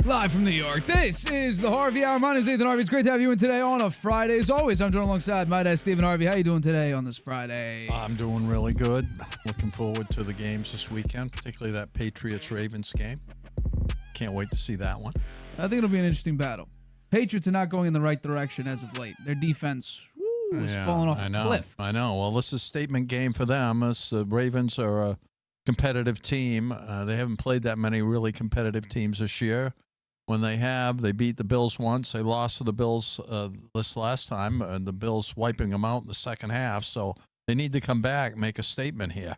Live from New York, this is the Harvey Hour. My name is Nathan Harvey. It's great to have you in today on a Friday. As always, I'm joined alongside my dad, Stephen Harvey. How you doing today on this Friday? I'm doing really good. Looking forward to the games this weekend, particularly that Patriots-Ravens game. Can't wait to see that one. I think it'll be an interesting battle. Patriots are not going in the right direction as of late. Their defense is falling off a cliff. I know. Well, this is a statement game for them. The Ravens are a competitive team. They haven't played that many really competitive teams this year. When they have, they beat the Bills once. They lost to the Bills this last time, and the Bills wiping them out in the second half. So they need to come back, make a statement here.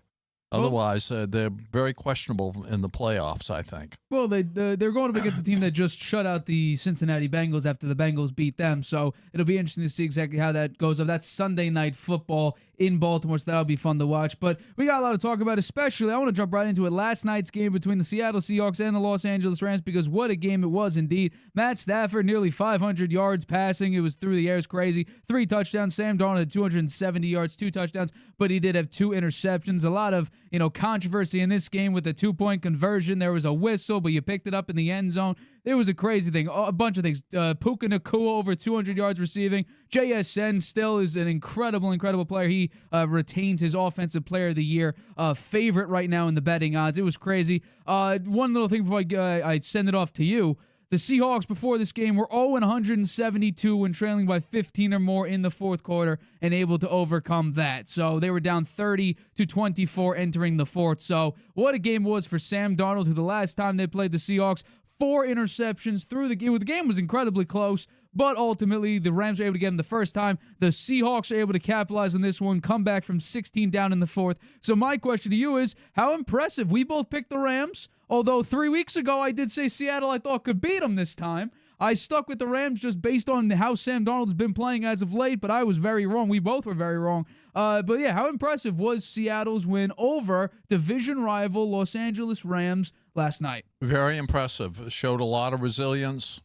Otherwise, they're very questionable in the playoffs, I think. Well, they're going up against a team that just shut out the Cincinnati Bengals after the Bengals beat them. So it'll be interesting to see exactly how that goes. That's Sunday Night Football in Baltimore, so that'll be fun to watch. But we got a lot to talk about, especially I want to jump right into it. Last night's game between the Seattle Seahawks and the Los Angeles Rams, because what a game it was indeed. Matt Stafford, nearly 500 yards passing. It was through the air. It's crazy. 3 touchdowns. Sam Darnold had 270 yards, 2 touchdowns, but he did have 2 interceptions. A lot of, controversy in this game with the 2-point conversion. There was a whistle, but you picked it up in the end zone. It was a crazy thing. A bunch of things. Puka Nacua over 200 yards receiving. JSN still is an incredible player. He retains his Offensive Player of the Year favorite right now in the betting odds. It was crazy. One little thing before I send it off to you. The Seahawks before this game were 0-172 when trailing by 15 or more in the fourth quarter and able to overcome that. So they were down 30-24 entering the fourth. So what a game it was for Sam Darnold, who the last time they played the Seahawks, 4 interceptions through the game. The game was incredibly close, but ultimately the Rams were able to get him the first time. The Seahawks are able to capitalize on this one, come back from 16 down in the fourth. So my question to you is, how impressive? We both picked the Rams. Although 3 weeks ago I did say Seattle I thought could beat them this time. I stuck with the Rams just based on how Sam Darnold's been playing as of late, but I was very wrong. We both were very wrong. But yeah, how impressive was Seattle's win over division rival Los Angeles Rams last night? Very impressive. It showed a lot of resilience,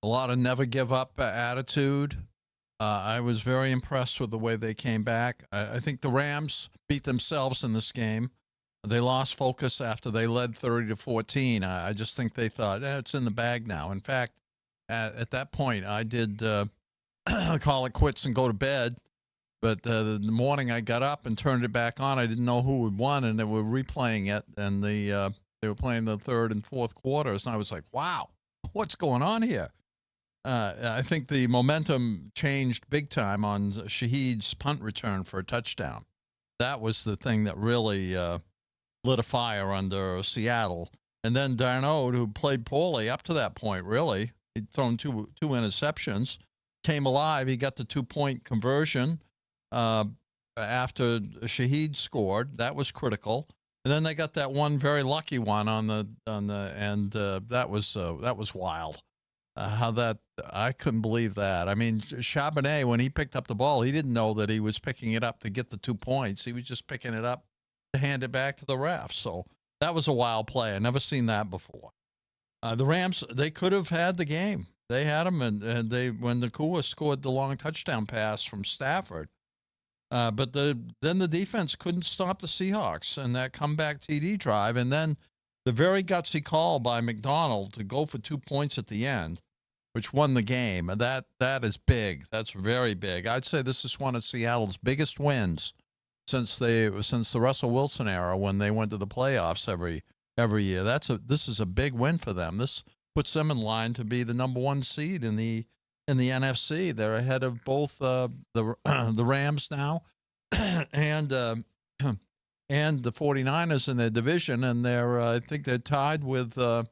a lot of never give up attitude. I was very impressed with the way they came back. I think the Rams beat themselves in this game. They lost focus after they led 30-14. I just think they thought, it's in the bag now. In fact, at that point, I did call it quits and go to bed. But the morning I got up and turned it back on, I didn't know who had won, and they were replaying it. And they were playing the third and fourth quarters, and I was like, wow, what's going on here? I think the momentum changed big time on Shaheed's punt return for a touchdown. That was the thing that really lit a fire under Seattle. And then Darnold, who played poorly up to that point, really, he'd thrown two interceptions, came alive. He got the 2-point conversion after Shaheed scored. That was critical. And then they got that one very lucky one on the end. That was wild. I couldn't believe that. I mean, Charbonnet, when he picked up the ball, he didn't know that he was picking it up to get the 2 points. He was just picking it up to hand it back to the ref. So that was a wild play. I never seen that before. The Rams, they could have had the game. They had them, and when Nacua scored the long touchdown pass from Stafford. But then the defense couldn't stop the Seahawks and that comeback TD drive. And then the very gutsy call by McDaniel to go for 2 points at the end, which won the game. And that is big. That's very big. I'd say this is one of Seattle's biggest wins since the Russell Wilson era, when they went to the playoffs every year. This is a big win for them. This puts them in line to be the number 1 seed in the NFC. They're ahead of both the Rams now and the 49ers in their division, and I think they're tied with the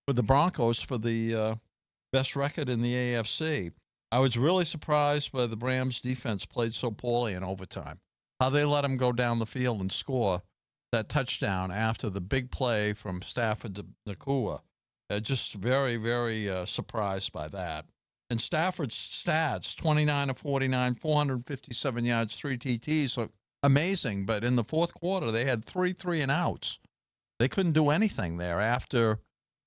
Broncos for the best record in the AFC. I was really surprised by the Rams' defense played so poorly in overtime. How they let him go down the field and score that touchdown after the big play from Stafford to Nacua. Just very, very surprised by that. And Stafford's stats, 29 of 49, 457 yards, 3 TTs, so amazing. But in the fourth quarter, they had 3 3-and-outs. They couldn't do anything there after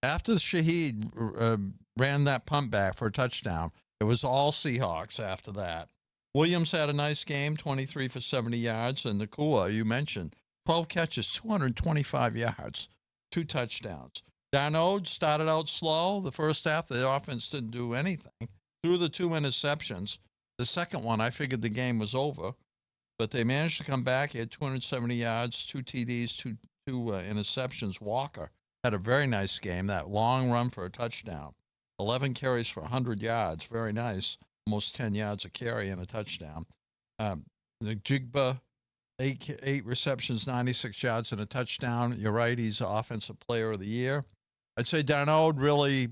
Shaheed ran that punt back for a touchdown. It was all Seahawks after that. Williams had a nice game, 23 for 70 yards. And Nacua, you mentioned, 12 catches, 225 yards, 2 touchdowns. Darnold started out slow. The first half, the offense didn't do anything. Threw the 2 interceptions. The second one, I figured the game was over, but they managed to come back. He had 270 yards, 2 TDs, two interceptions. Walker had a very nice game. That long run for a touchdown. 11 carries for 100 yards. Very nice. Almost 10 yards a carry and a touchdown. The Jigba, eight receptions, 96 yards and a touchdown. You're right. He's Offensive Player of the Year. I'd say Darnold really,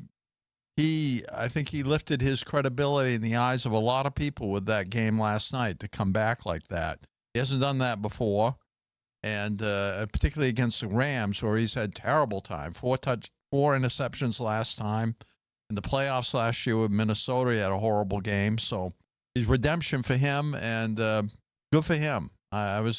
I think he lifted his credibility in the eyes of a lot of people with that game last night to come back like that. He hasn't done that before, and particularly against the Rams, where he's had terrible time. 4 interceptions last time. In the playoffs last year with Minnesota, he had a horrible game. So it's redemption for him, and good for him. I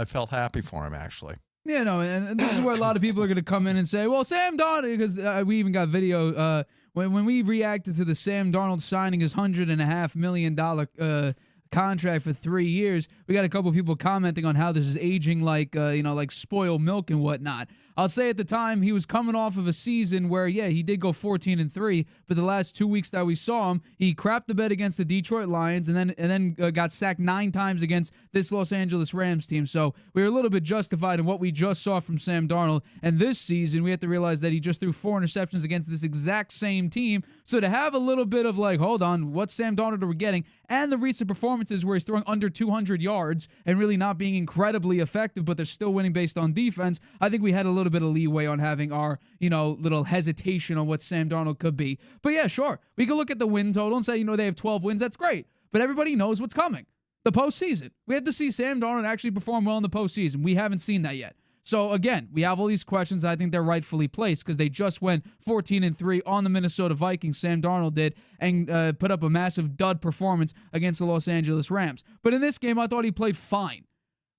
felt happy for him, actually. Yeah, no, and this is where a lot of people are going to come in and say, well, Sam Darnold, because we even got video when we reacted to the Sam Darnold signing his $100.5 million contract for 3 years. We got a couple people commenting on how this is aging like like spoiled milk and whatnot. I'll say at the time he was coming off of a season where, yeah, he did go 14-3, but the last 2 weeks that we saw him, he crapped the bed against the Detroit Lions and then got sacked 9 times against this Los Angeles Rams team. So we were a little bit justified in what we just saw from Sam Darnold. And this season, we have to realize that he just threw 4 interceptions against this exact same team. So to have a little bit of like, hold on, what Sam Darnold are we getting? And the recent performances where he's throwing under 200 yards and really not being incredibly effective, but they're still winning based on defense. I think we had a little bit of leeway on having our, little hesitation on what Sam Darnold could be. But yeah, sure. We can look at the win total and say, they have 12 wins. That's great. But everybody knows what's coming. The postseason. We have to see Sam Darnold actually perform well in the postseason. We haven't seen that yet. So again, we have all these questions. I think they're rightfully placed because they just went 14-3 on the Minnesota Vikings. Sam Darnold did, and put up a massive dud performance against the Los Angeles Rams. But in this game, I thought he played fine.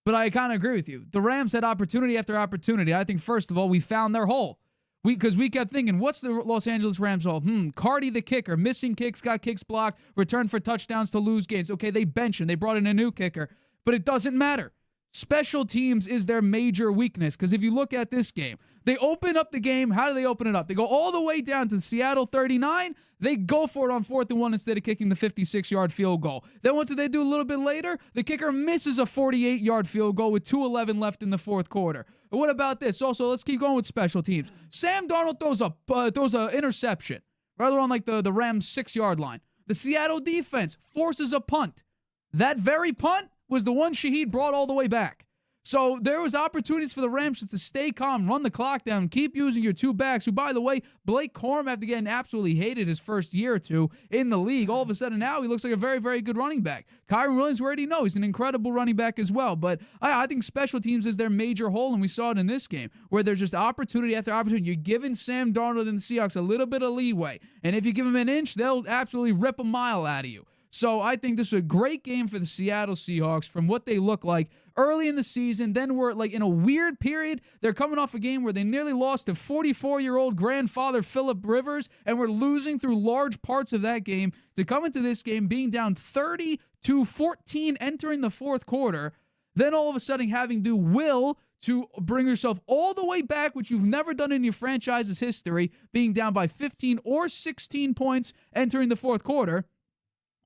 But I kind of agree with you. The Rams had opportunity after opportunity. I think, first of all, we found their hole. Because we kept thinking, what's the Los Angeles Rams hole? Cardi the kicker, missing kicks, got kicks blocked, returned for touchdowns to lose games. Okay, they benched him. They brought in a new kicker. But it doesn't matter. Special teams is their major weakness. Because if you look at this game, they open up the game. How do they open it up? They go all the way down to Seattle 39. They go for it on 4th and 1 instead of kicking the 56-yard field goal. Then what do they do a little bit later? The kicker misses a 48-yard field goal with 2:11 left in the 4th quarter. And what about this? Also, let's keep going with special teams. Sam Darnold throws a interception right around like the Rams' 6-yard line. The Seattle defense forces a punt. That very punt was the one Shaheed brought all the way back. So there was opportunities for the Rams to stay calm, run the clock down, keep using your 2 backs, who, by the way, Blake Corum, after getting absolutely hated his first year or 2 in the league, all of a sudden now he looks like a very, very good running back. Kyron Williams, we already know, he's an incredible running back as well. But I think special teams is their major hole, and we saw it in this game, where there's just opportunity after opportunity. You're giving Sam Darnold and the Seahawks a little bit of leeway, and if you give them an inch, they'll absolutely rip a mile out of you. So I think this is a great game for the Seattle Seahawks from what they look like early in the season. Then we're like in a weird period. They're coming off a game where they nearly lost to 44-year-old grandfather Phillip Rivers, and we're losing through large parts of that game to come into this game being down 30-14 entering the 4th quarter. Then all of a sudden having to will to bring yourself all the way back, which you've never done in your franchise's history, being down by 15 or 16 points entering the 4th quarter.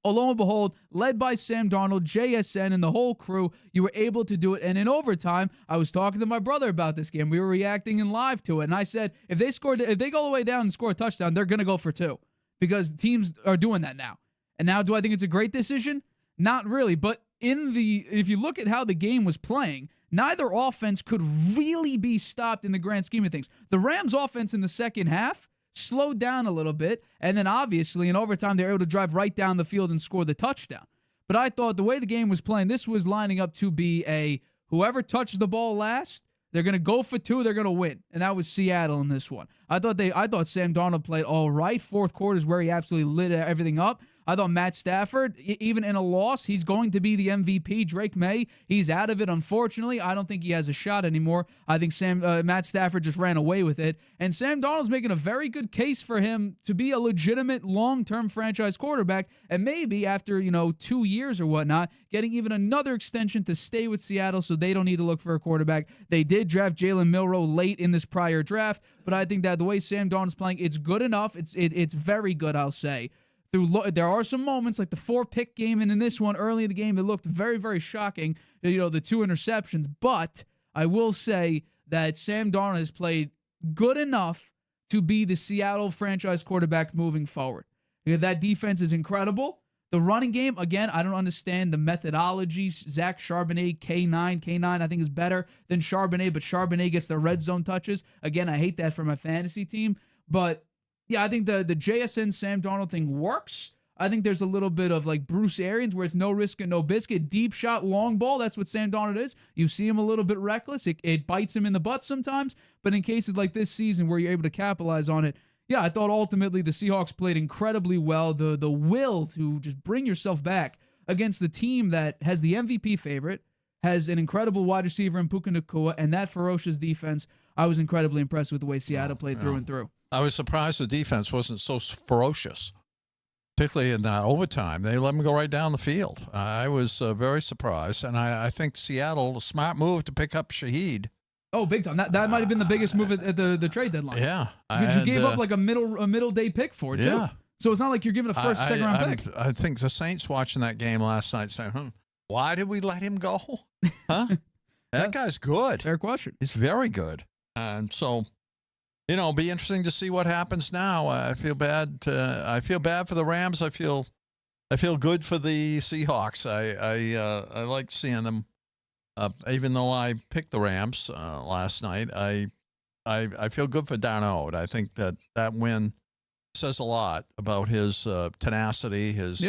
Lo and behold, led by Sam Darnold, JSN, and the whole crew, you were able to do it. And in overtime, I was talking to my brother about this game. We were reacting in live to it. And I said, if they go all the way down and score a touchdown, they're going to go for 2. Because teams are doing that now. And now, do I think it's a great decision? Not really. But if you look at how the game was playing, neither offense could really be stopped in the grand scheme of things. The Rams' offense in the second half slowed down a little bit, and then obviously in overtime they were able to drive right down the field and score the touchdown. But I thought the way the game was playing, this was lining up to be a whoever touches the ball last, they're going to go for 2, they're going to win. And that was Seattle in this one. I thought Sam Darnold played all right. 4th quarter is where he absolutely lit everything up. I thought Matt Stafford, even in a loss, he's going to be the MVP. Drake May, he's out of it, unfortunately. I don't think he has a shot anymore. I think Matt Stafford just ran away with it. And Sam Darnold's making a very good case for him to be a legitimate long-term franchise quarterback, and maybe after, 2 years or whatnot, getting even another extension to stay with Seattle so they don't need to look for a quarterback. They did draft Jalen Milroe late in this prior draft, but I think that the way Sam Darnold's playing, it's good enough. It's very good, I'll say. There are some moments like the 4-pick game, and in this one early in the game, it looked very, very shocking, the 2 interceptions. But I will say that Sam Darnold has played good enough to be the Seattle franchise quarterback moving forward. That defense is incredible. The running game, again, I don't understand the methodology. Zach Charbonnet, K9 I think is better than Charbonnet, but Charbonnet gets the red zone touches. Again, I hate that for my fantasy team. But yeah, I think the JSN Sam Darnold thing works. I think there's a little bit of like Bruce Arians where it's no risk and no biscuit. Deep shot, long ball, that's what Sam Darnold is. You see him a little bit reckless. It bites him in the butt sometimes. But in cases like this season where you're able to capitalize on it, yeah, I thought ultimately the Seahawks played incredibly well. The will to just bring yourself back against the team that has the MVP favorite, has an incredible wide receiver in Puka Nacua, and that ferocious defense. I was incredibly impressed with the way Seattle played through and through. I was surprised the defense wasn't so ferocious, particularly in that overtime. They let them go right down the field. I was very surprised, and I think Seattle, a smart move to pick up Shaheed. Oh, big time. That might have been the biggest move at the trade deadline. Yeah. Because you gave up like a middle day pick for it, too. So it's not like you're giving a first, second round pick. I think the Saints watching that game last night saying, why did we let him go? Huh? That guy's good. Fair question. He's very good. And so, it'll be interesting to see what happens now. I feel bad for the Rams. I feel good for the Seahawks. I like seeing them. Even though I picked the Rams last night, I feel good for Darnold. I think that win says a lot about his tenacity, his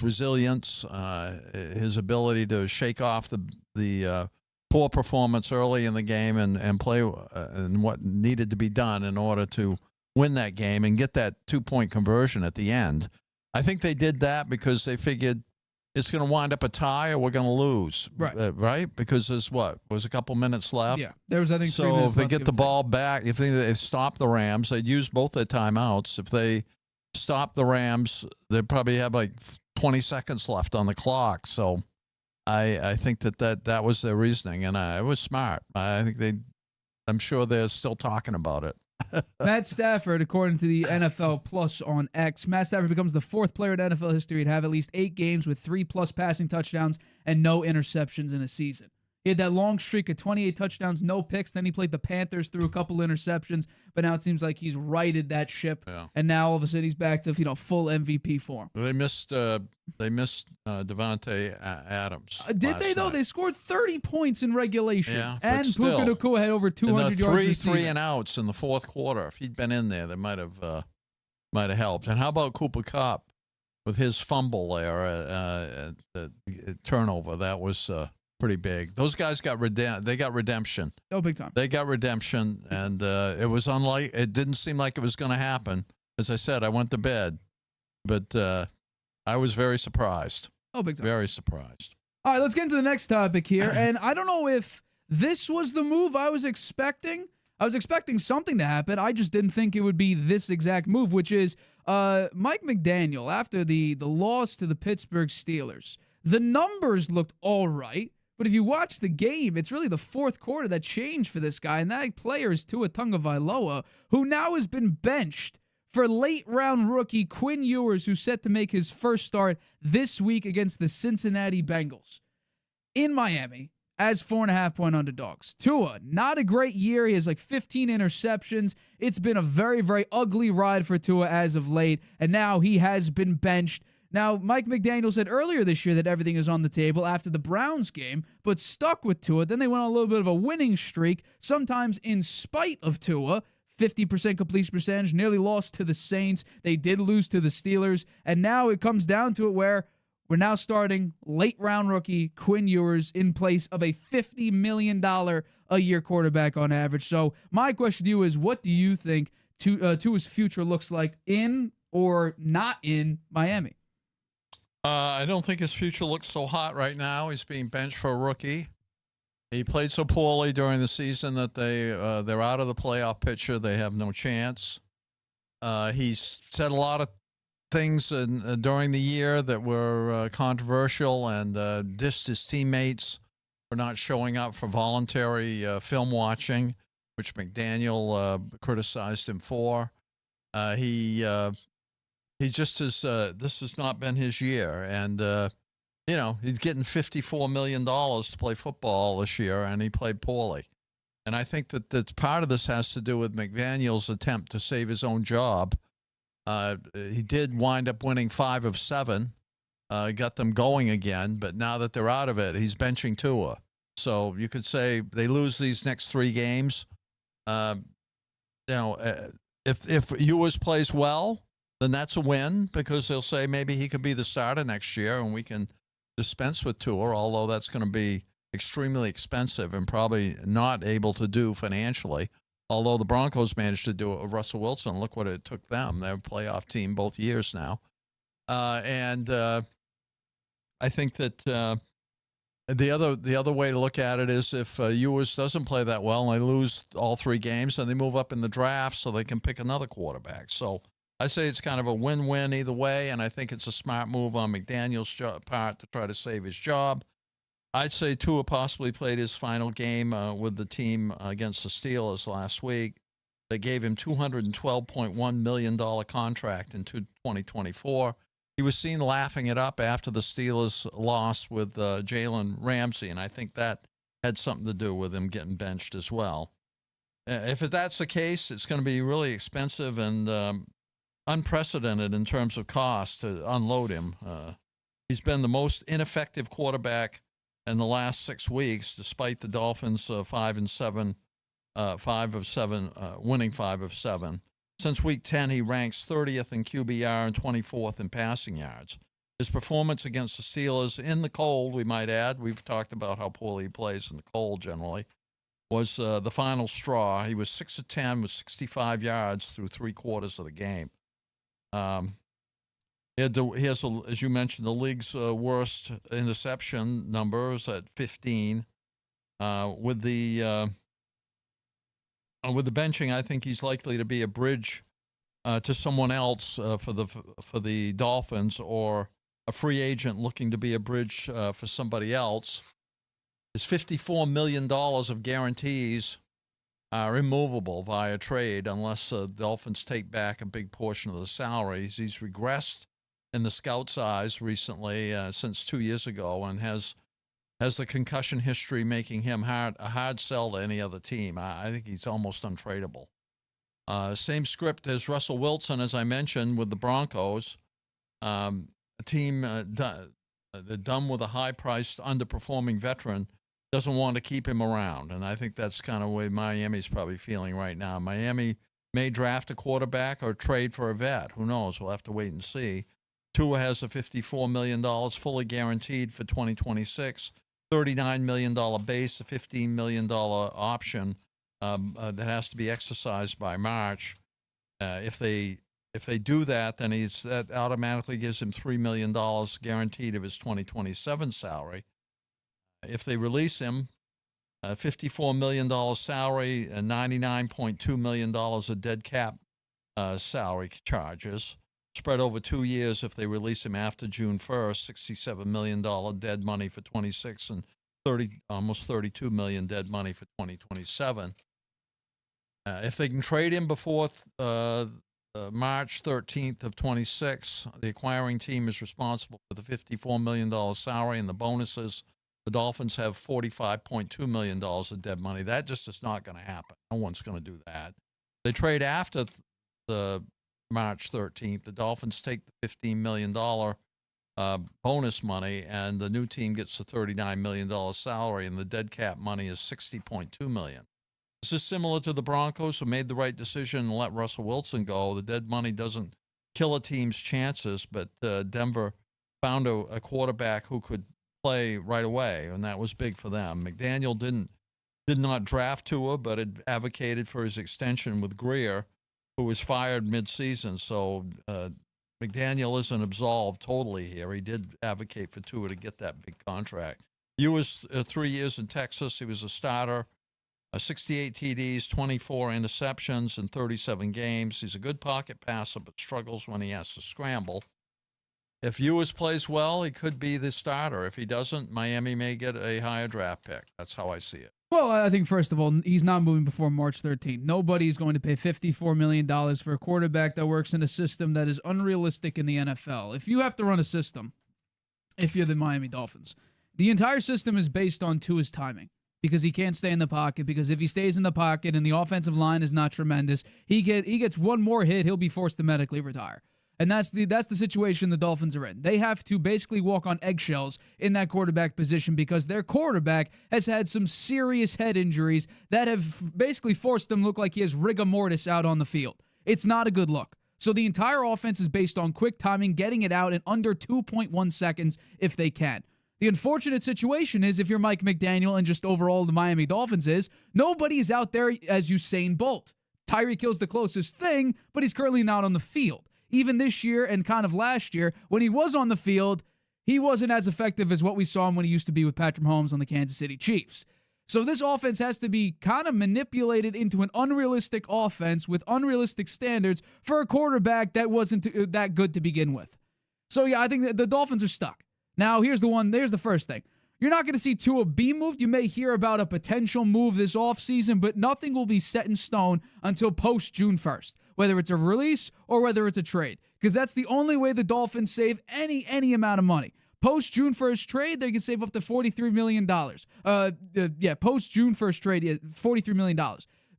resilience, his ability to shake off the poor performance early in the game and play and what needed to be done in order to win that game and get that 2-point conversion at the end. I think they did that because they figured it's going to wind up a tie or we're going to lose, right? Because there's a couple minutes left. Yeah, there was, I think, 3 so minutes if they left, get the ball back, if they stop the Rams, they'd use both their timeouts. If they stop the Rams, they probably have like 20 seconds left on the clock. So I think that was their reasoning, and it was smart. I'm sure they're still talking about it. Matt Stafford, according to the NFL Plus on X, Matt Stafford becomes the 4th player in NFL history to have at least 8 games with 3+ passing touchdowns and no interceptions in a season. He had that long streak of 28 touchdowns, no picks. Then he played the Panthers through a couple interceptions, but now it seems like he's righted that ship, and now all of a sudden he's back to full MVP form. They missed Devontae Adams. Did they though? Night. They scored 30 points in regulation, and still, Puka Nacua had over 200 yards receiving. 3 and outs in the fourth quarter. If he'd been in there, that might have helped. And how about Cooper Kupp with his fumble there, the turnover? That was pretty big. Those guys got redemption. Oh, big time. They got redemption, and it was it didn't seem like it was going to happen. As I said, I went to bed, but I was very surprised. Oh, big time. Very surprised. All right, let's get into the next topic here. And I don't know if this was the move I was expecting. I was expecting something to happen. I just didn't think it would be this exact move, which is Mike McDaniel, after the loss to the Pittsburgh Steelers, the numbers looked all right. But if you watch the game, it's really the fourth quarter that changed for this guy, and that player is Tua Tagovailoa, who now has been benched for late-round rookie Quinn Ewers, who's set to make his first start this week against the Cincinnati Bengals in Miami as 4.5-point underdogs. Tua, not a great year. He has like 15 interceptions. It's been a very, very ugly ride for Tua as of late, and now he has been benched. Now, Mike McDaniel said earlier this year that everything is on the table after the Browns game, but stuck with Tua. Then they went on a little bit of a winning streak, sometimes in spite of Tua. 50% completion percentage, nearly lost to the Saints. They did lose to the Steelers. And now it comes down to it where we're now starting late-round rookie Quinn Ewers in place of a $50 million a year quarterback on average. So my question to you is, what do you think Tua's future looks like in or not in Miami? I don't think his future looks so hot right now. He's being benched for a rookie. He played so poorly during the season that they're out of the playoff picture. They have no chance. He's said a lot of things during the year that were controversial and dissed his teammates for not showing up for voluntary film watching, which McDaniel criticized him for. He just has. This has not been his year, and he's getting $54 million to play football this year, and he played poorly. And I think that part of this has to do with McDaniel's attempt to save his own job. He did wind up winning 5 of 7, got them going again, but now that they're out of it, he's benching Tua. So you could say they lose these next 3 games. If Ewers plays well, then that's a win because they'll say maybe he could be the starter next year and we can dispense with Tua, although that's going to be extremely expensive and probably not able to do financially. Although the Broncos managed to do it with Russell Wilson. Look what it took them. They're a playoff team both years now. And I think that the other way to look at it is if Ewers doesn't play that well and they lose all 3 games, then they move up in the draft so they can pick another quarterback. So I say it's kind of a win-win either way, and I think it's a smart move on McDaniel's part to try to save his job. I'd say Tua possibly played his final game with the team against the Steelers last week. They gave him $212.1 million contract in 2024. He was seen laughing it up after the Steelers loss with Jalen Ramsey, and I think that had something to do with him getting benched as well. If that's the case, it's going to be really expensive and unprecedented in terms of cost to unload him. He's been the most ineffective quarterback in the last 6 weeks, despite the Dolphins 5 of 7, winning 5 of 7. Since week 10, he ranks 30th in QBR and 24th in passing yards. His performance against the Steelers in the cold, we might add, we've talked about how poorly he plays in the cold generally, was the final straw. He was 6 of 10 with 65 yards through 3 quarters of the game. He has, as you mentioned, the league's worst interception numbers at 15. With the benching, I think he's likely to be a bridge to someone else for the Dolphins, or a free agent looking to be a bridge for somebody else. His $54 million of guarantees are immovable via trade unless the Dolphins take back a big portion of the salaries. He's regressed in the Scouts' eyes recently since 2 years ago, and has the concussion history making him a hard sell to any other team. I think he's almost untradeable. Same script as Russell Wilson, as I mentioned, with the Broncos. A team done with a high-priced, underperforming veteran doesn't want to keep him around, and I think that's kind of the way Miami's probably feeling right now. Miami may draft a quarterback or trade for a vet. Who knows? We'll have to wait and see. Tua has a $54 million fully guaranteed for 2026, $39 million base, a $15 million option that has to be exercised by March. If they do that, then that automatically gives him $3 million guaranteed of his 2027 salary. If they release him, $54 million salary, and $99.2 million of dead cap salary charges, spread over 2 years. If they release him after June 1st, $67 million dead money for 26 and almost $32 million dead money for 2027. If they can trade him before March 13th of 26, the acquiring team is responsible for the $54 million salary and the bonuses. The Dolphins have $45.2 million of dead money. That just is not going to happen. No one's going to do that. They trade after the March 13th. The Dolphins take the $15 million bonus money, and the new team gets the $39 million salary, and the dead cap money is $60.2 million. This is similar to the Broncos, who made the right decision and let Russell Wilson go. The dead money doesn't kill a team's chances, but Denver found a quarterback who could play right away, and that was big for them. McDaniel did not draft Tua, but had advocated for his extension with Greer. who was fired midseason. So McDaniel isn't absolved totally here. He did advocate for Tua to get that big contract. Ewers, 3 years in Texas. He was a starter. 68 TDs, 24 interceptions in 37 games. He's a good pocket passer, but struggles when he has to scramble. If Ewers plays well, he could be the starter. If he doesn't, Miami may get a higher draft pick. That's how I see it. Well, I think, first of all, he's not moving before March 13th. Nobody's going to pay $54 million for a quarterback that works in a system that is unrealistic in the NFL. If you have to run a system, if you're the Miami Dolphins, the entire system is based on Tua's timing. Because he can't stay in the pocket. Because if he stays in the pocket and the offensive line is not tremendous, he gets one more hit, he'll be forced to medically retire. And that's the situation the Dolphins are in. They have to basically walk on eggshells in that quarterback position because their quarterback has had some serious head injuries that have basically forced him to look like he has rigor mortis out on the field. It's not a good look. So the entire offense is based on quick timing, getting it out in under 2.1 seconds if they can. The unfortunate situation is if you're Mike McDaniel and just overall the Miami Dolphins is, nobody is out there as Usain Bolt. Tyreek Hill's the closest thing, but he's currently not on the field. Even this year and kind of last year, when he was on the field, he wasn't as effective as what we saw him when he used to be with Patrick Mahomes on the Kansas City Chiefs. So this offense has to be kind of manipulated into an unrealistic offense with unrealistic standards for a quarterback that wasn't that good to begin with. So yeah, I think that the Dolphins are stuck. Now, here's the first thing. You're not going to see Tua be moved. You may hear about a potential move this offseason, but nothing will be set in stone until post-June 1st, whether it's a release or whether it's a trade, because that's the only way the Dolphins save any amount of money. Post-June 1st trade, they can save up to $43 million. Post-June 1st trade, $43 million.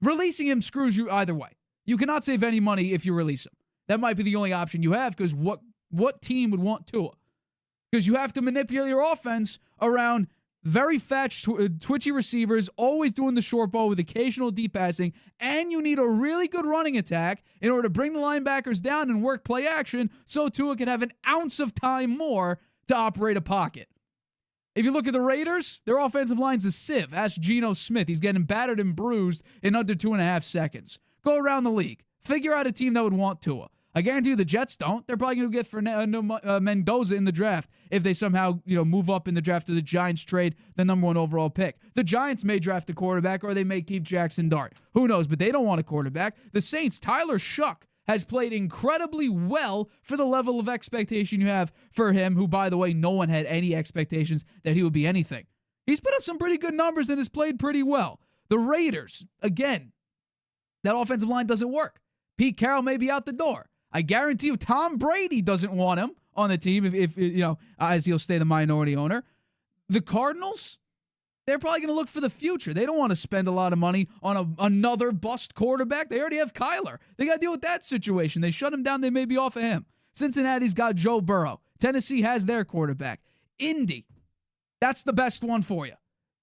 Releasing him screws you either way. You cannot save any money if you release him. That might be the only option you have, because what team would want Tua? Because you have to manipulate your offense around very fat, twitchy receivers, always doing the short ball with occasional deep passing, and you need a really good running attack in order to bring the linebackers down and work play action so Tua can have an ounce of time more to operate a pocket. If you look at the Raiders, their offensive line's a sieve. Ask Geno Smith. He's getting battered and bruised in under 2.5 seconds. Go around the league. Figure out a team that would want Tua. I guarantee you the Jets don't. They're probably going to get Fernando Mendoza in the draft if they somehow move up in the draft to the Giants trade the number 1 overall pick. The Giants may draft a quarterback or they may keep Jackson Dart. Who knows? But they don't want a quarterback. The Saints, Tyler Shuck has played incredibly well for the level of expectation you have for him, who, by the way, no one had any expectations that he would be anything. He's put up some pretty good numbers and has played pretty well. The Raiders, again, that offensive line doesn't work. Pete Carroll may be out the door. I guarantee you Tom Brady doesn't want him on the team if as he'll stay the minority owner. The Cardinals, they're probably going to look for the future. They don't want to spend a lot of money on another bust quarterback. They already have Kyler. They got to deal with that situation. They shut him down. They may be off of him. Cincinnati's got Joe Burrow. Tennessee has their quarterback. Indy, that's the best one for you.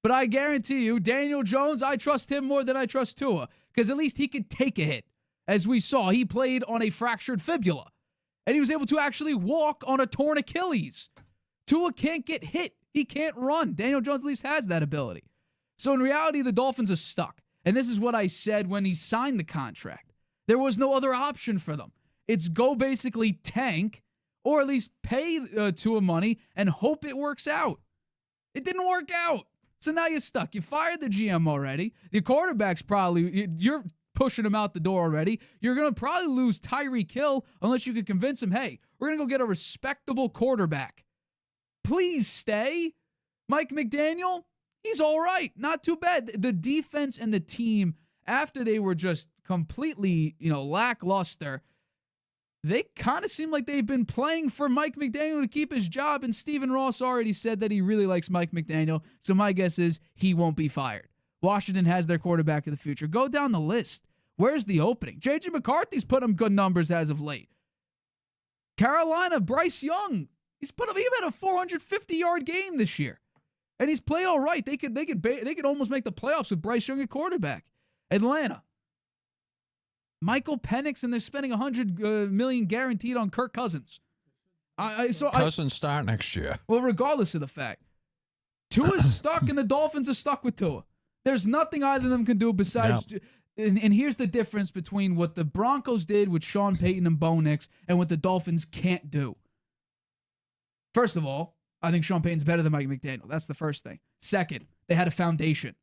But I guarantee you, Daniel Jones, I trust him more than I trust Tua, because at least he could take a hit. As we saw, he played on a fractured fibula, and he was able to actually walk on a torn Achilles. Tua can't get hit. He can't run. Daniel Jones at least has that ability. So in reality, the Dolphins are stuck. And this is what I said when he signed the contract. There was no other option for them. It's go basically tank, or at least pay Tua money and hope it works out. It didn't work out. So now you're stuck. You fired the GM already. The quarterback's you're pushing him out the door already. You're going to probably lose Tyreek Hill unless you can convince him, hey, we're going to go get a respectable quarterback. Please stay. Mike McDaniel, he's all right. Not too bad. The defense and the team, after they were just completely, lackluster, they kind of seem like they've been playing for Mike McDaniel to keep his job, and Stephen Ross already said that he really likes Mike McDaniel, so my guess is he won't be fired. Washington has their quarterback of the future. Go down the list. Where's the opening? J.J. McCarthy's put up good numbers as of late. Carolina, Bryce Young, he had a 450-yard game this year, and he's played all right. They could almost make the playoffs with Bryce Young at quarterback. Atlanta, Michael Penix, and they're spending $100 million guaranteed on Kirk Cousins. Cousins start next year. Well, regardless of the fact, Tua's stuck, and the Dolphins are stuck with Tua. There's nothing either of them can do besides And here's the difference between what the Broncos did with Sean Payton and Bo Nix and what the Dolphins can't do. First of all, I think Sean Payton's better than Mike McDaniel. That's the first thing. Second, they had a foundation.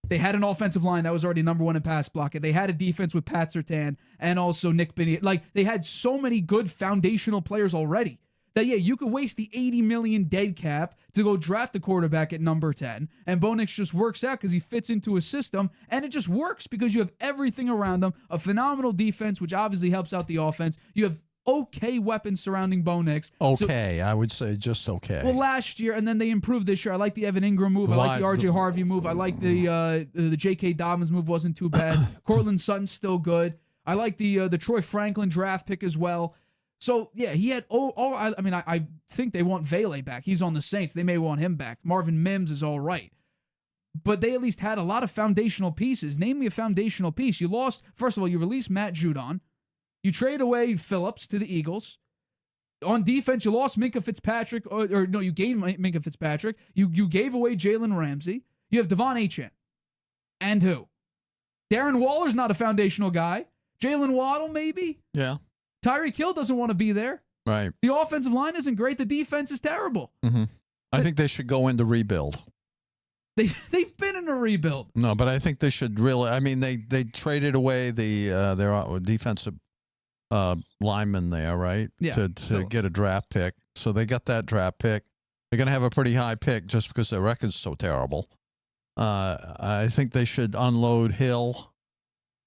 They had an offensive line that was already number one in pass blocking. They had a defense with Pat Surtain and also Nick Binney. Like, they had so many good foundational players already that, yeah, you could waste the $80 million dead cap to go draft a quarterback at number 10, and Bo Nix just works out because he fits into a system, and it just works because you have everything around them, a phenomenal defense, which obviously helps out the offense. You have okay weapons surrounding Bo Nix. Okay, I would say just okay. Well, last year, and then they improved this year. I like the Evan Ingram move. I like the RJ Harvey move. I like the J.K. Dobbins move wasn't too bad. Cortland Sutton's still good. I like the Troy Franklin draft pick as well. So, yeah, he had I think they want Vele back. He's on the Saints. They may want him back. Marvin Mims is all right. But they at least had a lot of foundational pieces. Name me a foundational piece. You lost, first of all, you released Matt Judon. You trade away Phillips to the Eagles. On defense, you lost Minkah Fitzpatrick. You gained Minkah Fitzpatrick. You gave away Jalen Ramsey. You have Devon Achane. And who? Darren Waller's not a foundational guy. Jalen Waddle, maybe? Yeah. Tyreek Hill doesn't want to be there. Right. The offensive line isn't great. The defense is terrible. Mm-hmm. I think they should go into rebuild. They've been in a rebuild. No, but I think they should really. I mean, they traded away their defensive lineman there, right? Yeah. To get a draft pick. So they got that draft pick. They're going to have a pretty high pick just because their record's so terrible. I think they should unload Hill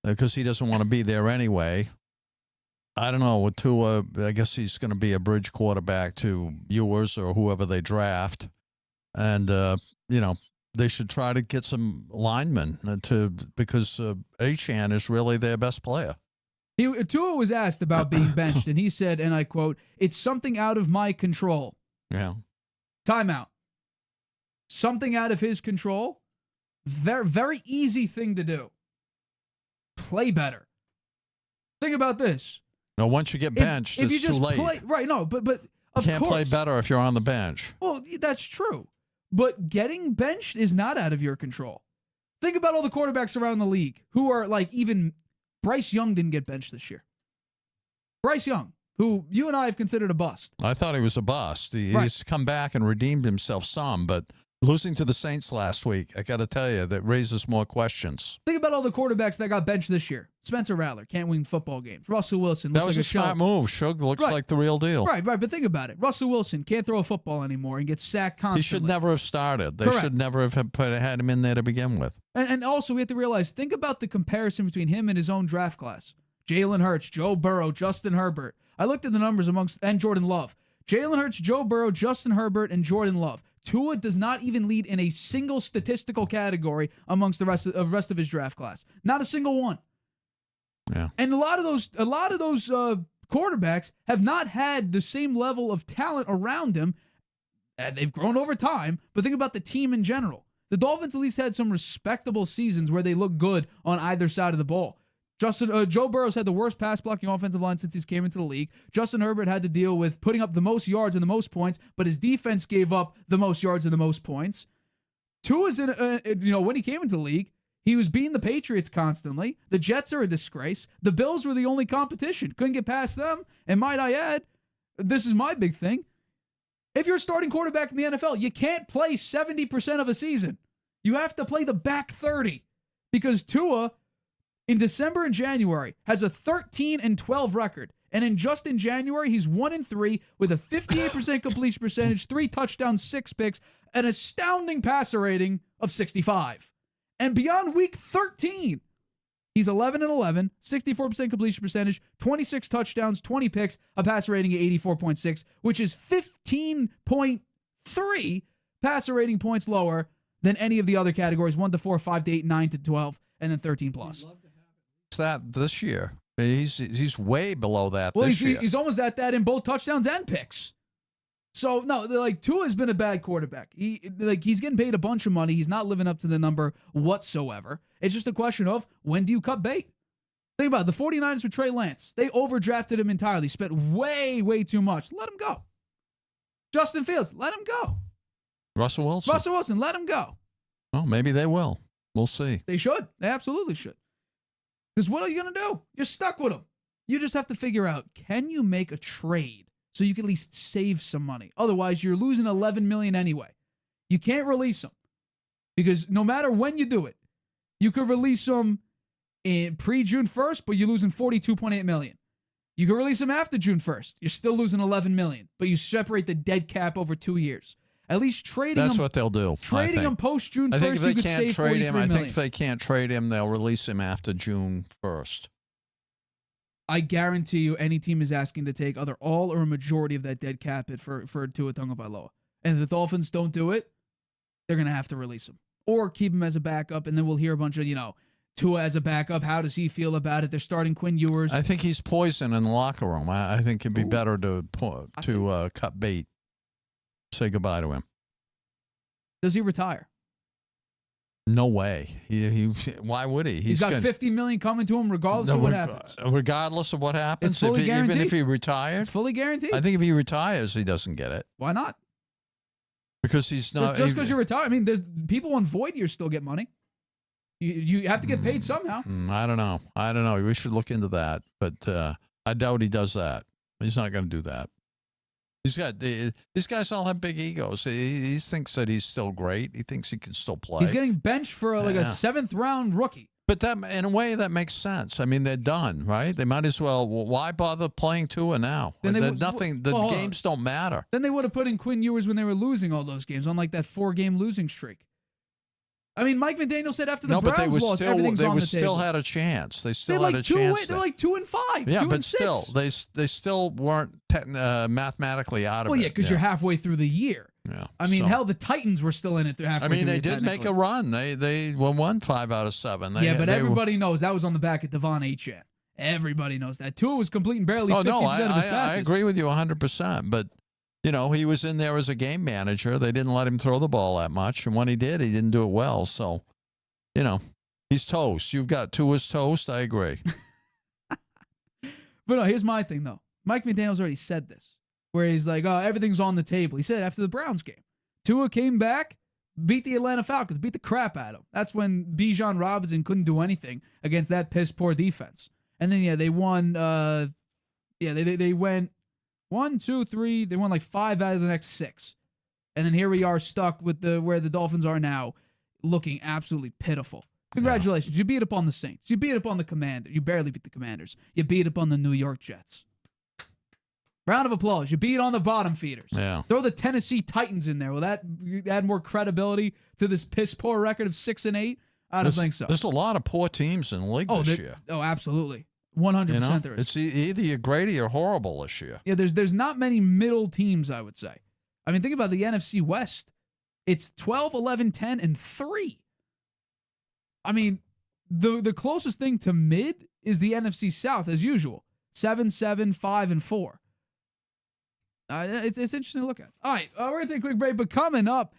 because he doesn't want to be there anyway. I don't know. With Tua, I guess he's going to be a bridge quarterback to Ewers or whoever they draft. And, they should try to get some linemen because Achane is really their best player. Tua was asked about being benched, and he said, and I quote, "It's something out of my control." Yeah. Timeout. Something out of his control? Very, very easy thing to do. Play better. Think about this. No, once you get benched, if you it's just too late. play, right, no, but of course. You can't play better if you're on the bench. Well, that's true. But getting benched is not out of your control. Think about all the quarterbacks around the league who are like, even Bryce Young didn't get benched this year. Bryce Young, who you and I have considered a bust. I thought he was a bust. He's come back and redeemed himself some, but losing to the Saints last week, I got to tell you, that raises more questions. Think about all the quarterbacks that got benched this year. Spencer Rattler can't win football games. Russell Wilson looks that was like a smart move. Shug looks like the real deal. Right. But think about it. Russell Wilson can't throw a football anymore and gets sacked constantly. He should never have started. They should never have had him in there to begin with. And also, we have to realize, think about the comparison between him and his own draft class. Jalen Hurts, Joe Burrow, Justin Herbert. I looked at the numbers and Jordan Love. Jalen Hurts, Joe Burrow, Justin Herbert, and Jordan Love. Tua does not even lead in a single statistical category amongst the rest of his draft class. Not a single one. Yeah. And a lot of those quarterbacks have not had the same level of talent around them. And they've grown over time, but think about the team in general. The Dolphins at least had some respectable seasons where they look good on either side of the ball. Joe Burrow's had the worst pass-blocking offensive line since he's came into the league. Justin Herbert had to deal with putting up the most yards and the most points, but his defense gave up the most yards and the most points. Tua's when he came into the league, he was beating the Patriots constantly. The Jets are a disgrace. The Bills were the only competition. Couldn't get past them. And might I add, this is my big thing. If you're a starting quarterback in the NFL, you can't play 70% of a season. You have to play the back 30 because Tua, in December and January, has a 13-12 record. And in January, he's 1-3 with a 58% completion percentage, 3 touchdowns, 6 picks, an astounding passer rating of 65. And beyond week 13, he's 11-11, 64% completion percentage, 26 touchdowns, 20 picks, a passer rating of 84.6, which is 15.3 passer rating points lower than any of the other categories, 1-4, 5-8, 9-12, and then 13 plus. That this year. He's way below that this year. He's almost at that in both touchdowns and picks. So, no, Tua has been a bad quarterback. He's getting paid a bunch of money. He's not living up to the number whatsoever. It's just a question of, when do you cut bait? Think about it. The 49ers with Trey Lance. They overdrafted him entirely. Spent way, way too much. Let him go. Justin Fields, let him go. Russell Wilson, let him go. Well, maybe they will. We'll see. They should. They absolutely should. Because what are you going to do? You're stuck with them. You just have to figure out, can you make a trade so you can at least save some money? Otherwise, you're losing $11 million anyway. You can't release them. Because no matter when you do it, you could release them in pre-June 1st, but you're losing $42.8 million. You can release them after June 1st. You're still losing $11 million, but you separate the dead cap over 2 years. At least trading That's him. what they'll do. Trading him post June 1st, you could save $43 million. I think if they can't trade him, they'll release him after June 1st. I guarantee you, any team is asking to take either all or a majority of that dead cap hit for Tua Tagovailoa. And if the Dolphins don't do it, they're going to have to release him. Or keep him as a backup, and then we'll hear a bunch of, Tua as a backup. How does he feel about it? They're starting Quinn Ewers. I think he's poison in the locker room. I think it'd be better to cut bait. Say goodbye to him. Does he retire? No way. He why would he? He's got $50 million coming to him regardless of what happens. Regardless of what happens? It's fully guaranteed. Even if he retired? It's fully guaranteed. I think if he retires, he doesn't get it. Why not? Because he's not. Just because you retire. I mean, there's people on void years still get money. You have to get paid somehow. I don't know. We should look into that. But I doubt he does that. He's not going to do that. These guys all have big egos. He thinks that he's still great. He thinks he can still play. He's getting benched for a 7th round rookie. But that, in a way, that makes sense. I mean, they're done, right? They might as well. Why bother playing Tua now? The games don't matter. Then they would have put in Quinn Ewers when they were losing all those games on like that 4-game losing streak. I mean, Mike McDaniel said after the Browns lost, everything's on the table. They still had a chance. They still had a chance. They're like 2-5. Yeah, 2 but and 6. still, they still weren't mathematically out of it. Well, yeah, because you're halfway through the year. Yeah. I mean, hell, the Titans were still in it halfway through the year. They did make a run. They won 5 out of 7. But everybody knows that was on the back of Devon Achane. Everybody knows that. Tua was completing barely 50% of his passes. I agree with you 100%. But, he was in there as a game manager. They didn't let him throw the ball that much. And when he did, he didn't do it well. So, he's toast. You've got Tua's toast. I agree. But no, here's my thing, though. Mike McDaniel's already said this, where he's like, oh, everything's on the table. He said after the Browns game. Tua came back, beat the Atlanta Falcons, beat the crap out of them. That's when Bijan Robinson couldn't do anything against that piss-poor defense. And then, they won. They went 1, 2, 3. They won like 5 out of the next 6. And then here we are stuck with where the Dolphins are now, looking absolutely pitiful. Congratulations. Yeah. You beat up on the Saints. You beat up on the Commanders. You barely beat the Commanders. You beat up on the New York Jets. Round of applause. You beat on the bottom feeders. Yeah. Throw the Tennessee Titans in there. Will that add more credibility to this piss-poor record of 6-8? I don't think so. There's a lot of poor teams in the league this year. Oh, absolutely. 100% there is. It's either you're great or you're horrible this year. Yeah, there's not many middle teams, I would say. I mean, think about the NFC West. It's 12, 11, 10, and 3. I mean, the closest thing to mid is the NFC South, as usual. 7, 7, 5, and 4. It's interesting to look at. All right, we're going to take a quick break, but coming up,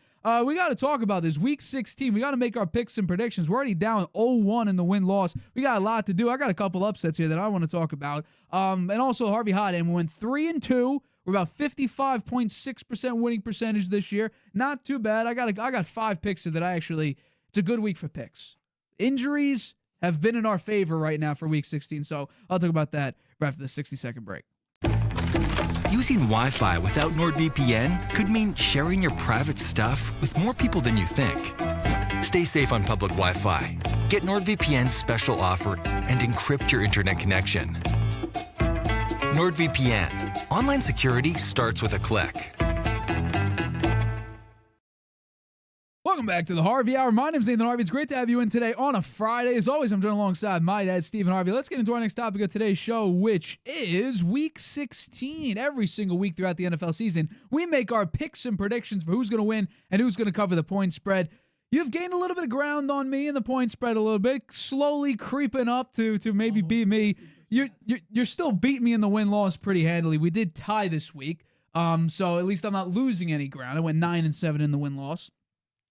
we got to talk about this. Week 16, we got to make our picks and predictions. We're already down 0-1 in the win-loss. We got a lot to do. I got a couple upsets here that I want to talk about. And also Harvey Hot, and we went 3-2. We're about 55.6% winning percentage this year. Not too bad. I got 5 picks here that it's a good week for picks. Injuries have been in our favor right now for week 16, so I'll talk about that right after the 60-second break. Using Wi-Fi without NordVPN could mean sharing your private stuff with more people than you think. Stay safe on public Wi-Fi. Get NordVPN's special offer and encrypt your internet connection. NordVPN. Online security starts with a click. Welcome back to the Harvey Hour. My name is Nathan Harvey. It's great to have you in today on a Friday. As always, I'm joined alongside my dad, Stephen Harvey. Let's get into our next topic of today's show, which is Week 16. Every single week throughout the NFL season, we make our picks and predictions for who's going to win and who's going to cover the point spread. You've gained a little bit of ground on me in the point spread a little bit, slowly creeping up to maybe beat me. You're still beating me in the win-loss pretty handily. We did tie this week, so at least I'm not losing any ground. I went 9-7 in the win-loss.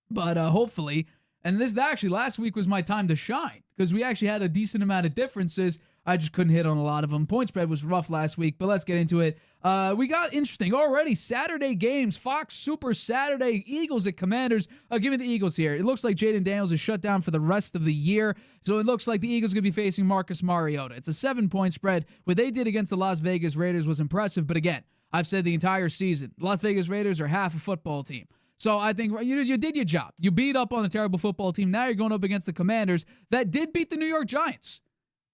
But hopefully, and last week was my time to shine because we actually had a decent amount of differences. I just couldn't hit on a lot of them. Point spread was rough last week, but let's get into it. We got interesting already. Saturday games, Fox Super Saturday, Eagles at Commanders. Give me the Eagles here. It looks like Jaden Daniels is shut down for the rest of the year, so it looks like the Eagles are going to be facing Marcus Mariota. It's a 7-point spread. What they did against the Las Vegas Raiders was impressive, but again, I've said the entire season, Las Vegas Raiders are half a football team. So I think you did your job. You beat up on a terrible football team. Now you're going up against the Commanders that did beat the New York Giants.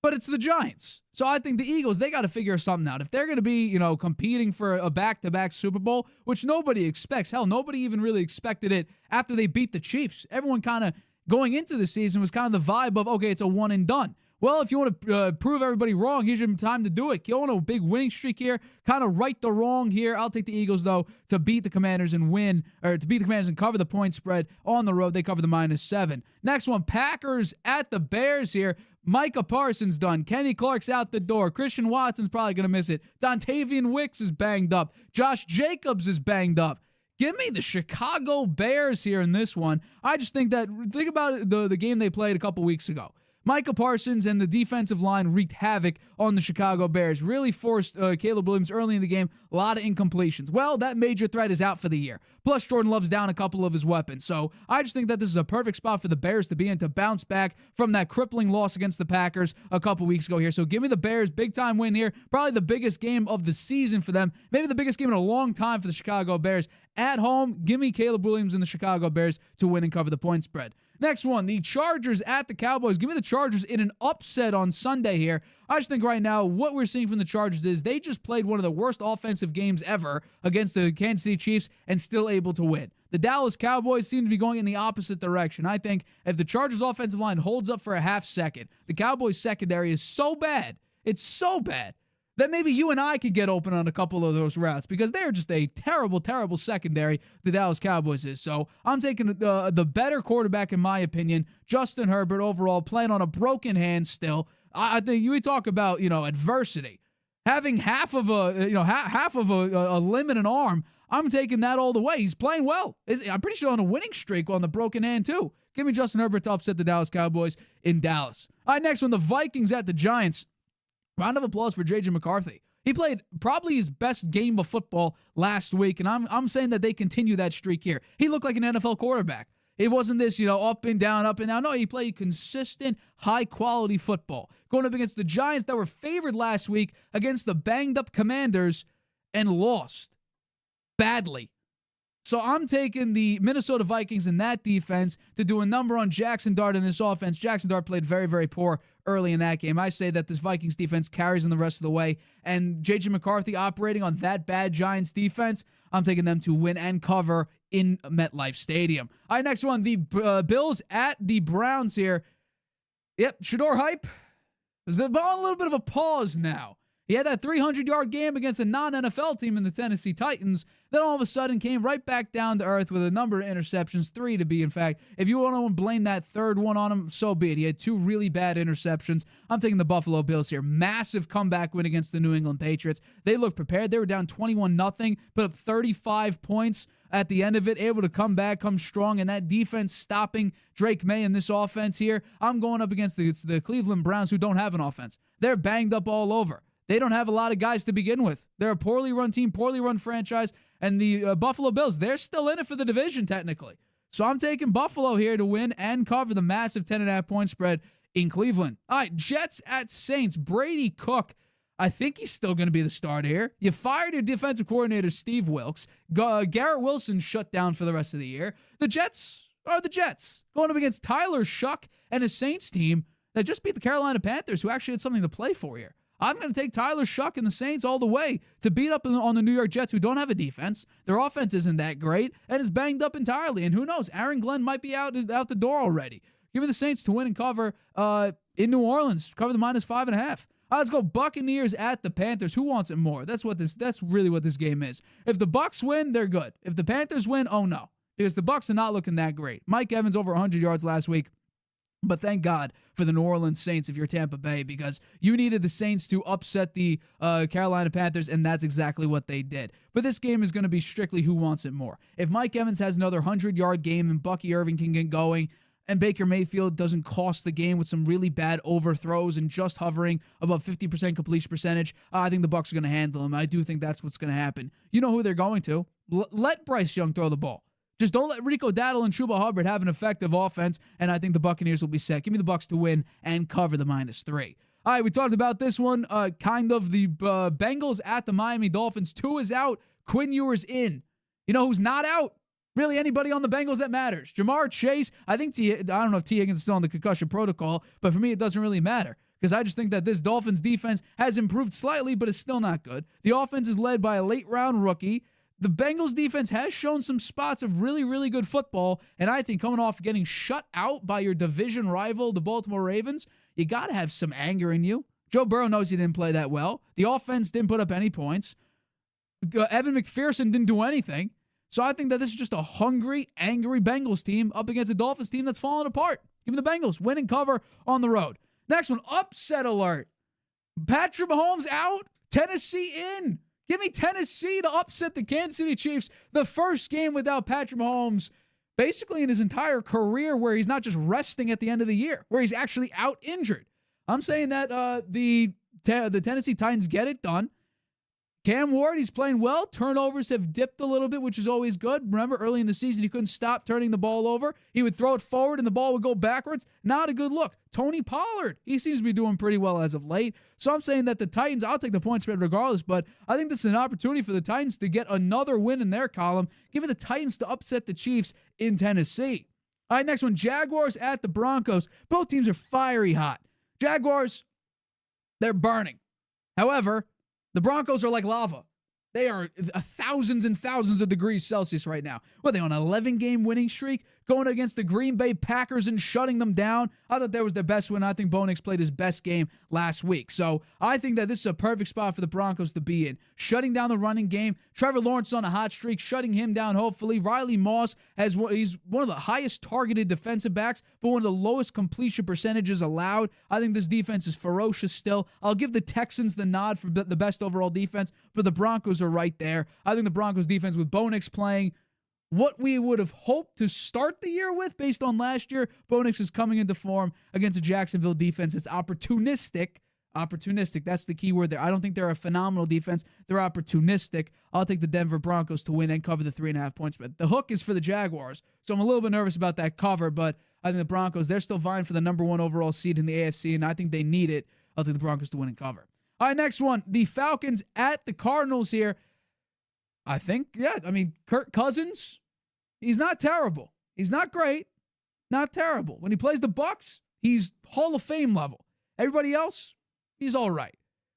But it's the Giants. So I think the Eagles, they got to figure something out. If they're going to be, competing for a back-to-back Super Bowl, which nobody expects. Hell, nobody even really expected it after they beat the Chiefs. Everyone kind of going into the season was kind of the vibe of, okay, it's a one and done. Well, if you want to prove everybody wrong, here's your time to do it. Go on a big winning streak here. Kind of right the wrong here. I'll take the Eagles, though, to beat the Commanders and win, or to beat the Commanders and cover the point spread on the road. They cover the -7. Next one, Packers at the Bears here. Micah Parsons done. Kenny Clark's out the door. Christian Watson's probably going to miss it. Dontavian Wicks is banged up. Josh Jacobs is banged up. Give me the Chicago Bears here in this one. I just think about the game they played a couple weeks ago. Micah Parsons and the defensive line wreaked havoc on the Chicago Bears. Really forced Caleb Williams early in the game. A lot of incompletions. Well, that major threat is out for the year. Plus, Jordan Love's down a couple of his weapons. So I just think that this is a perfect spot for the Bears to be in to bounce back from that crippling loss against the Packers a couple weeks ago here. So give me the Bears. Big-time win here. Probably the biggest game of the season for them. Maybe the biggest game in a long time for the Chicago Bears. At home, give me Caleb Williams and the Chicago Bears to win and cover the point spread. Next one, the Chargers at the Cowboys. Give me the Chargers in an upset on Sunday here. I just think right now what we're seeing from the Chargers is they just played one of the worst offensive games ever against the Kansas City Chiefs and still able to win. The Dallas Cowboys seem to be going in the opposite direction. I think if the Chargers offensive line holds up for a half second, the Cowboys secondary is so bad, it's so bad, that maybe you and I could get open on a couple of those routes because they're just a terrible, terrible secondary, the Dallas Cowboys is. So I'm taking the better quarterback, in my opinion, Justin Herbert overall, playing on a broken hand still. I think you talk about, adversity. Having half of a limb and an arm, I'm taking that all the way. He's playing well. I'm pretty sure on a winning streak on the broken hand, too. Give me Justin Herbert to upset the Dallas Cowboys in Dallas. All right, next one, the Vikings at the Giants. Round of applause for J.J. McCarthy. He played probably his best game of football last week, and I'm saying that they continue that streak here. He looked like an NFL quarterback. It wasn't this, up and down, up and down. No, he played consistent, high-quality football. Going up against the Giants that were favored last week against the banged-up Commanders and lost badly. So I'm taking the Minnesota Vikings in that defense to do a number on Jackson Dart in this offense. Jackson Dart played very, very poor early in that game. I say that this Vikings defense carries them the rest of the way. And J.J. McCarthy operating on that bad Giants defense, I'm taking them to win and cover in MetLife Stadium. All right, next one, the Bills at the Browns here. Yep, Shador Hype is on a little bit of a pause now. He had that 300-yard game against a non-NFL team in the Tennessee Titans. Then all of a sudden came right back down to earth with a number of interceptions, 3 to be, in fact. If you want to blame that third one on him, so be it. He had 2 really bad interceptions. I'm taking the Buffalo Bills here. Massive comeback win against the New England Patriots. They looked prepared. They were down 21-0, put up 35 points at the end of it, able to come back, come strong, and that defense stopping Drake May in this offense here. I'm going up against the Cleveland Browns, who don't have an offense. They're banged up all over. They don't have a lot of guys to begin with. They're a poorly run team, poorly run franchise, and the Buffalo Bills, they're still in it for the division technically. So I'm taking Buffalo here to win and cover the massive 10.5-point spread in Cleveland. All right, Jets at Saints. Brady Cook, I think he's still going to be the starter here. You fired your defensive coordinator, Steve Wilks. Garrett Wilson shut down for the rest of the year. The Jets are the Jets, going up against Tyler Shuck and his Saints team that just beat the Carolina Panthers, who actually had something to play for here. I'm going to take Tyler Shuck and the Saints all the way to beat up on the New York Jets, who don't have a defense. Their offense isn't that great, and it's banged up entirely. And who knows? Aaron Glenn might be out the door already. Give me the Saints to win and cover in New Orleans. Cover the -5.5. All right, let's go Buccaneers at the Panthers. Who wants it more? That's really what this game is. If the Bucs win, they're good. If the Panthers win, oh no. Because the Bucs are not looking that great. Mike Evans over 100 yards last week. But thank God for the New Orleans Saints if you're Tampa Bay, because you needed the Saints to upset the Carolina Panthers, and that's exactly what they did. But this game is going to be strictly who wants it more. If Mike Evans has another 100-yard game and Bucky Irving can get going, and Baker Mayfield doesn't cost the game with some really bad overthrows and just hovering above 50% completion percentage, I think the Bucs are going to handle him. I do think that's what's going to happen. You know who they're going to. Let Bryce Young throw the ball. Just don't let Rico Dowdle and Chuba Hubbard have an effective offense, and I think the Buccaneers will be set. Give me the Bucs to win and cover the -3. All right, we talked about this one, kind of the Bengals at the Miami Dolphins. Tua is out, Quinn Ewers in. You know who's not out? Really anybody on the Bengals that matters. Jamar Chase, I don't know if T. Higgins is still on the concussion protocol, but for me it doesn't really matter because I just think that this Dolphins defense has improved slightly, but it's still not good. The offense is led by a late-round rookie. The Bengals defense has shown some spots of really, really good football, and I think coming off getting shut out by your division rival, the Baltimore Ravens, you got to have some anger in you. Joe Burrow knows he didn't play that well. The offense didn't put up any points. Evan McPherson didn't do anything. So I think that this is just a hungry, angry Bengals team up against a Dolphins team that's falling apart. Give me the Bengals. Win and cover on the road. Next one, upset alert. Patrick Mahomes out, Tennessee in. Give me Tennessee to upset the Kansas City Chiefs. The first game without Patrick Mahomes basically in his entire career where he's not just resting at the end of the year, where he's actually out injured. I'm saying that the Tennessee Titans get it done. Cam Ward, he's playing well. Turnovers have dipped a little bit, which is always good. Remember, early in the season, he couldn't stop turning the ball over. He would throw it forward, and the ball would go backwards. Not a good look. Tony Pollard, he seems to be doing pretty well as of late. So I'm saying that the Titans, I'll take the point spread regardless, but I think this is an opportunity for the Titans to get another win in their column. Give it the Titans to upset the Chiefs in Tennessee. All right, next one, Jaguars at the Broncos. Both teams are fiery hot. Jaguars, they're burning. However, the Broncos are like lava. They are thousands and thousands of degrees Celsius right now. What, are they on an 11-game winning streak? Going against the Green Bay Packers and shutting them down? I thought that was their best win. I think Bo Nix played his best game last week. So I think that this is a perfect spot for the Broncos to be in. Shutting down the running game. Trevor Lawrence on a hot streak, shutting him down hopefully. Riley Moss, he's one of the highest targeted defensive backs, but one of the lowest completion percentages allowed. I think this defense is ferocious still. I'll give the Texans the nod for the best overall defense, but the Broncos are right there. I think the Broncos defense with Bo Nix playing what we would have hoped to start the year with based on last year. Bo Nix is coming into form against a Jacksonville defense. It's opportunistic. Opportunistic. That's the key word there. I don't think they're a phenomenal defense. They're opportunistic. I'll take the Denver Broncos to win and cover the 3.5 points. But the hook is for the Jaguars. So I'm a little bit nervous about that cover, but I think the Broncos, they're still vying for the number 1 overall seed in the AFC, and I think they need it. I'll take the Broncos to win and cover. All right, next one. The Falcons at the Cardinals here. I think, Kirk Cousins, he's not terrible. He's not great. Not terrible. When he plays the Bucs, he's Hall of Fame level. Everybody else, he's all right.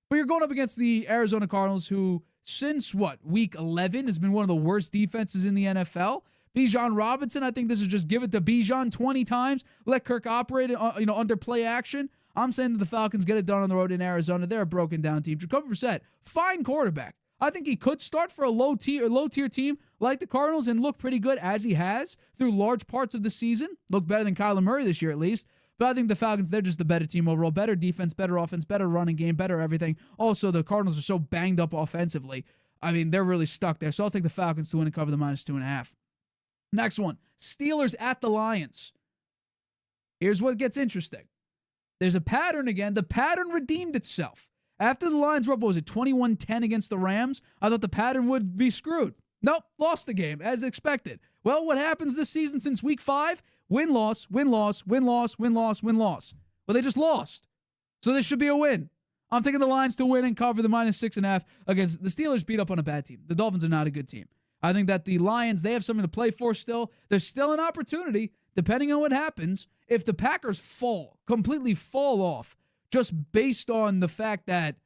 But you're going up against the Arizona Cardinals, who since, week 11 has been one of the worst defenses in the NFL. Bijan Robinson, I think this is just give it to Bijan 20 times. Let Kirk operate, under play action. I'm saying that the Falcons get it done on the road in Arizona. They're a broken down team. Jacoby Brissett, fine quarterback. I think he could start for a low tier team like the Cardinals and look pretty good as he has through large parts of the season. Look better than Kyler Murray this year at least. But I think the Falcons, they're just the better team overall. Better defense, better offense, better running game, better everything. Also, the Cardinals are so banged up offensively. They're really stuck there. So I'll take the Falcons to win and cover the -2.5. Next one, Steelers at the Lions. Here's what gets interesting. There's a pattern again. The pattern redeemed itself. After the Lions were up, 21-10 against the Rams? I thought the pattern would be screwed. Nope, lost the game, as expected. Well, what happens this season since week 5? Win-loss, win-loss, win-loss, win-loss, win-loss. Well, they just lost. So this should be a win. I'm taking the Lions to win and cover the -6.5 against the Steelers beat up on a bad team. The Dolphins are not a good team. I think that the Lions, they have something to play for still. There's still an opportunity, depending on what happens. If the Packers completely fall off, just based on the fact that,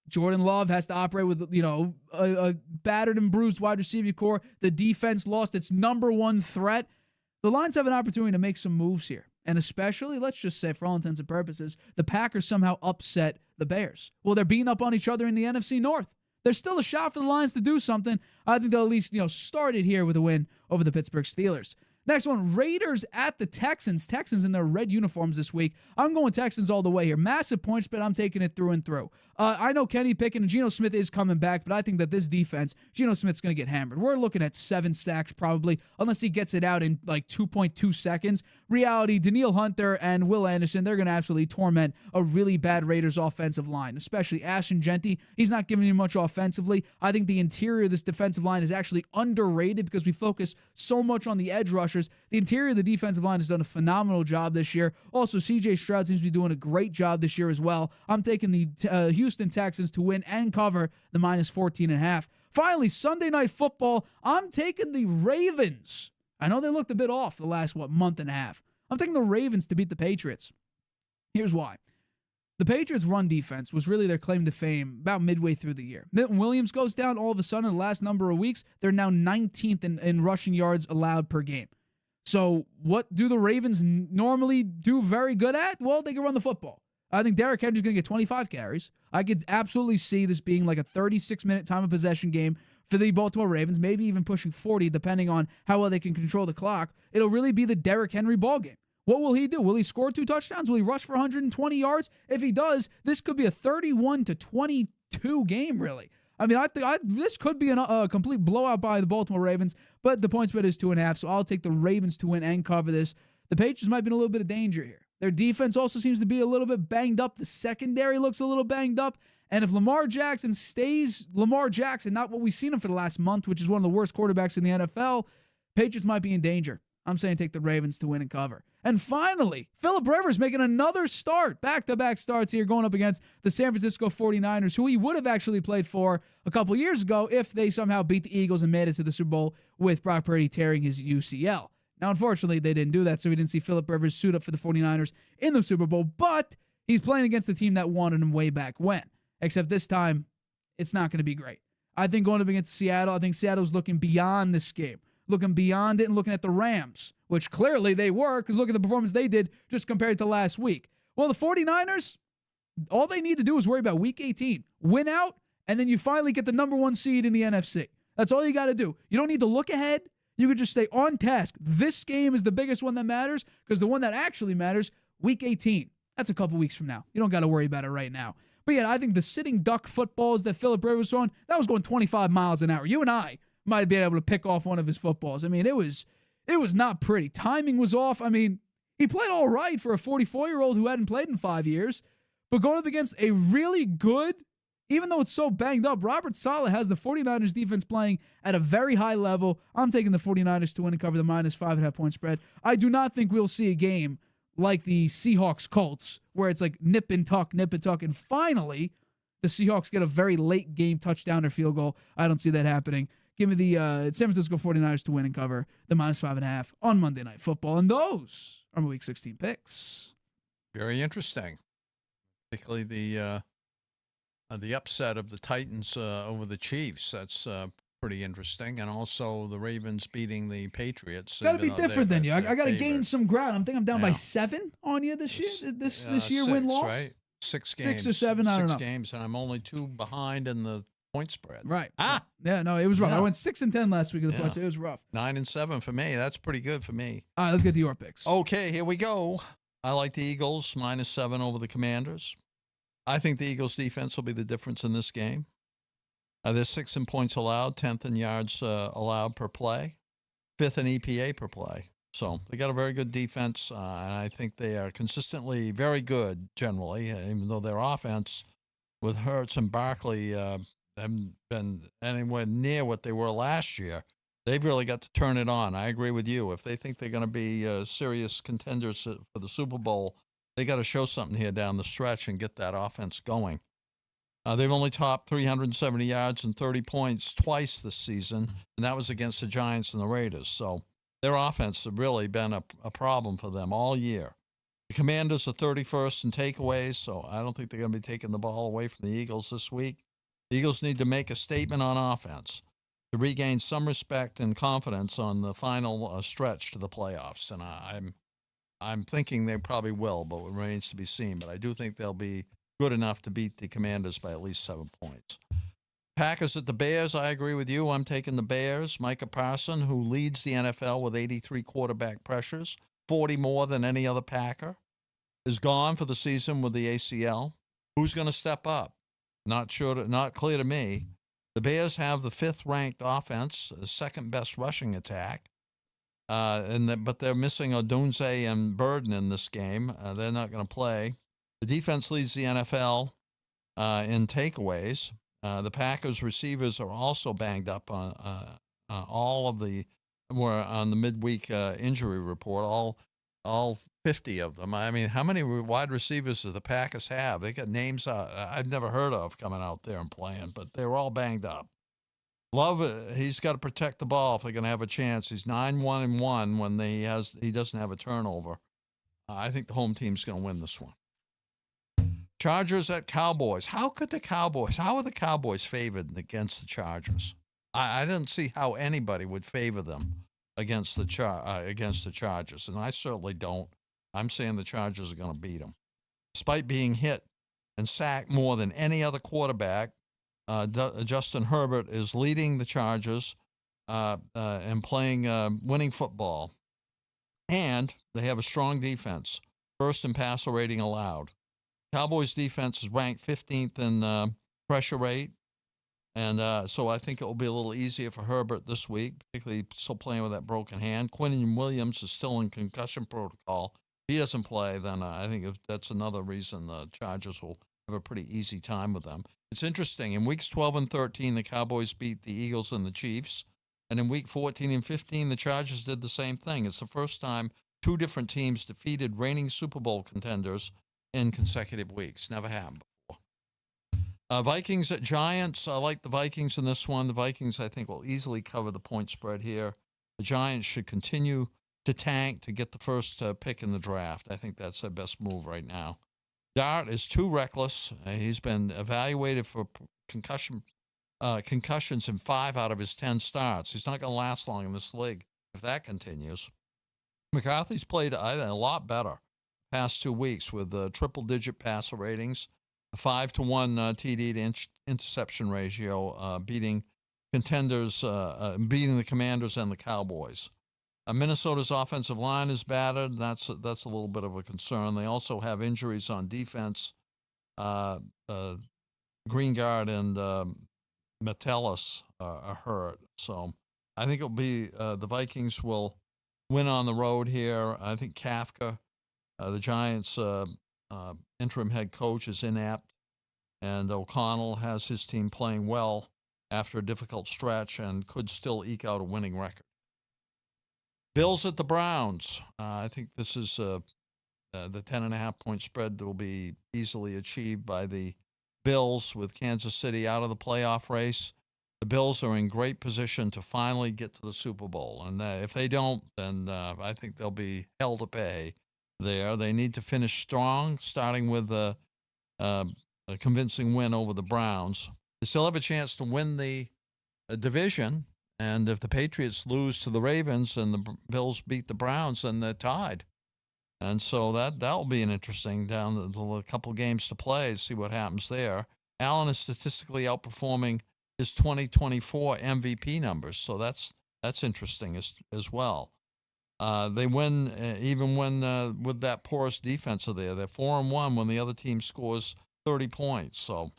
Jordan Love has to operate with, a battered and bruised wide receiver core. The defense lost its number 1 threat. The Lions have an opportunity to make some moves here. And especially, let's just say, for all intents and purposes, the Packers somehow upset the Bears. Well, they're beating up on each other in the NFC North. There's still a shot for the Lions to do something. I think they'll at least, start it here with a win over the Pittsburgh Steelers. Next one, Raiders at the Texans. Texans in their red uniforms this week. I'm going Texans all the way here. Massive point spread. I'm taking it through and through. I know Kenny Pickett and Geno Smith is coming back, but I think that this defense, Geno Smith's going to get hammered. We're looking at 7 sacks probably, unless he gets it out in like 2.2 seconds. Reality, Danielle Hunter and Will Anderson, they're going to absolutely torment a really bad Raiders offensive line, especially Ashton Genty. He's not giving you much offensively. I think the interior of this defensive line is actually underrated because we focus so much on the edge rushers. The interior of the defensive line has done a phenomenal job this year. Also, C.J. Stroud seems to be doing a great job this year as well. I'm taking the Houston Texans to win and cover the minus 14.5. Finally, Sunday Night Football, I'm taking the Ravens. I know they looked a bit off the last, month and a half. I'm taking the Ravens to beat the Patriots. Here's why. The Patriots' run defense was really their claim to fame about midway through the year. Milton Williams goes down all of a sudden in the last number of weeks. They're now 19th in rushing yards allowed per game. So what do the Ravens normally do very good at? Well, they can run the football. I think Derrick Henry's going to get 25 carries. I could absolutely see this being like a 36-minute time of possession game for the Baltimore Ravens, maybe even pushing 40, depending on how well they can control the clock. It'll really be the Derrick Henry ball game. What will he do? Will he score 2 touchdowns? Will he rush for 120 yards? If he does, this could be a 31-22 game, really. I mean, this could be a complete blowout by the Baltimore Ravens, but the point spread is 2.5, so I'll take the Ravens to win and cover this. The Patriots might be in a little bit of danger here. Their defense also seems to be a little bit banged up. The secondary looks a little banged up. And if Lamar Jackson stays Lamar Jackson, not what we've seen him for the last month, which is one of the worst quarterbacks in the NFL, Patriots might be in danger. I'm saying take the Ravens to win and cover. And finally, Phillip Rivers making another start, back-to-back starts here, going up against the San Francisco 49ers, who he would have actually played for a couple years ago if they somehow beat the Eagles and made it to the Super Bowl with Brock Purdy tearing his UCL. Now, unfortunately, they didn't do that, so we didn't see Phillip Rivers suit up for the 49ers in the Super Bowl, but he's playing against the team that wanted him way back when. Except this time, it's not going to be great. I think going up against Seattle, I think Seattle's looking beyond this game, looking beyond it and looking at the Rams, which clearly they were, because look at the performance they did just compared to last week. Well, the 49ers, all they need to do is worry about Week 18. Win out, and then you finally get the number 1 seed in the NFC. That's all you got to do. You don't need to look ahead. You could just stay on task. This game is the biggest one that matters, because the one that actually matters, Week 18. That's a couple weeks from now. You don't got to worry about it right now. But yeah, I think the sitting duck footballs that Phillip Rivers was throwing, that was going 25 miles an hour. You and I might be able to pick off one of his footballs. I mean, it was not pretty. Timing was off. I mean, he played all right for a 44-year-old who hadn't played in 5 years. But going up against a really good, even though it's so banged up, Robert Saleh has the 49ers defense playing at a very high level. I'm taking the 49ers to win and cover the minus 5.5 point spread. I do not think we'll see a game like the Seahawks-Colts, where it's like nip and tuck, and finally, the Seahawks get a very late game touchdown or field goal. I don't see that happening. Give me the San Francisco 49ers to win and cover the minus 5.5 on Monday Night Football. And those are my Week 16 picks. Very interesting. Particularly the upset of the Titans over the Chiefs. That's pretty interesting. And also the Ravens beating the Patriots. Got to be different than you. I got to gain some ground. I'm down by 7 on you this year. This year, win-loss? Right? 6 games. 6 or 7, I don't know. 6 games, and I'm only 2 behind in the point spread. Right. Yeah, no, it was rough. I went 6-10 last week of the points. It was rough. 9-7 for me. That's pretty good for me. All right, let's get to your picks. Okay, here we go. I like the Eagles, -7 over the Commanders. I think the Eagles' defense will be the difference in this game. They're 6th in points allowed, 10th in yards allowed per play, 5th in EPA per play. So they got a very good defense, and I think they are consistently very good generally, even though their offense with Hurts and Barkley haven't been anywhere near what they were last year. They've really got to turn it on. I agree with you. If they think they're going to be serious contenders for the Super Bowl, they got to show something here down the stretch and get that offense going. They've only topped 370 yards and 30 points twice this season, and that was against the Giants and the Raiders. So their offense has really been a problem for them all year. The Commanders are 31st in takeaways, so I don't think they're going to be taking the ball away from the Eagles this week. The Eagles need to make a statement on offense to regain some respect and confidence on the final stretch to the playoffs, and I'm thinking they probably will, but it remains to be seen. But I do think they'll be good enough to beat the Commanders by at least 7 points. Packers at the Bears. I agree with you. I'm taking the Bears. Micah Parsons, who leads the NFL with 83 quarterback pressures, 40 more than any other Packer, is gone for the season with the ACL. Who's going to step up? Not clear to me. The Bears have the 5th-ranked offense, the 2nd-best rushing attack, but they're missing Odunze and Burden in this game. They're not going to play. The defense leads the NFL in takeaways. The Packers receivers are also banged up on all of the were on the midweek injury report. All 50 of them. I mean, how many wide receivers do the Packers have? They got names I've never heard of coming out there and playing, but they're all banged up. Love, he's got to protect the ball if they're going to have a chance. He's 9-1-1 when he doesn't have a turnover. I think the home team's going to win this one. Chargers at Cowboys. How are the Cowboys favored against the Chargers? I didn't see how anybody would favor them against the Chargers, and I certainly don't. I'm saying the Chargers are going to beat them. Despite being hit and sacked more than any other quarterback, Justin Herbert is leading the Chargers and playing winning football. And they have a strong defense, 1st in passer rating allowed. Cowboys defense is ranked 15th in pressure rate. And so I think it will be a little easier for Herbert this week, particularly still playing with that broken hand. Quinn Williams is still in concussion protocol. If he doesn't play, then I think that's another reason the Chargers will have a pretty easy time with them. It's interesting. In weeks 12 and 13, the Cowboys beat the Eagles and the Chiefs. And in week 14 and 15, the Chargers did the same thing. It's the first time 2 different teams defeated reigning Super Bowl contenders in consecutive weeks. Never happened before. Vikings at Giants. I like the Vikings in this one. The Vikings, I think, will easily cover the point spread here. The Giants should continue to tank to get the first pick in the draft. I think that's their best move right now. Dart is too reckless. He's been evaluated for concussions in 5 out of his 10 starts. He's not going to last long in this league if that continues. McCarthy's played a lot better past 2 weeks with triple-digit passer ratings, a 5-to-1 TD to interception ratio, beating the Commanders and the Cowboys. Minnesota's offensive line is battered. That's a little bit of a concern. They also have injuries on defense. Greengard and Metellus are hurt. So I think it'll be the Vikings will win on the road here. I think Kafka, the Giants' interim head coach, is inept, and O'Connell has his team playing well after a difficult stretch and could still eke out a winning record. Bills at the Browns. I think this is the 10.5-point spread that will be easily achieved by the Bills with Kansas City out of the playoff race. The Bills are in great position to finally get to the Super Bowl. And if they don't, then I think they'll be hell to pay there. They need to finish strong, starting with a convincing win over the Browns. They still have a chance to win the division. And if the Patriots lose to the Ravens and the Bills beat the Browns, then they're tied. And so that'll be an interesting down a couple games to play, see what happens there. Allen is statistically outperforming his 2024 MVP numbers, so that's interesting as well. They win even when with that porous defense there. They're 4-1 when the other team scores 30 points. So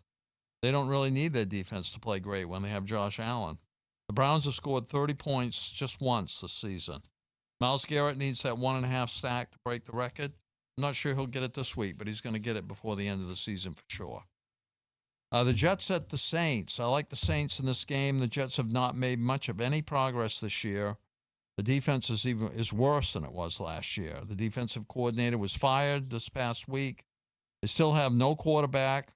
they don't really need their defense to play great when they have Josh Allen. The Browns have scored 30 points just once this season. Myles Garrett needs that 1.5 stack to break the record. I'm not sure he'll get it this week, but he's going to get it before the end of the season for sure. The Jets at the Saints. I like the Saints in this game. The Jets have not made much of any progress this year. The defense is worse than it was last year. The defensive coordinator was fired this past week. They still have no quarterback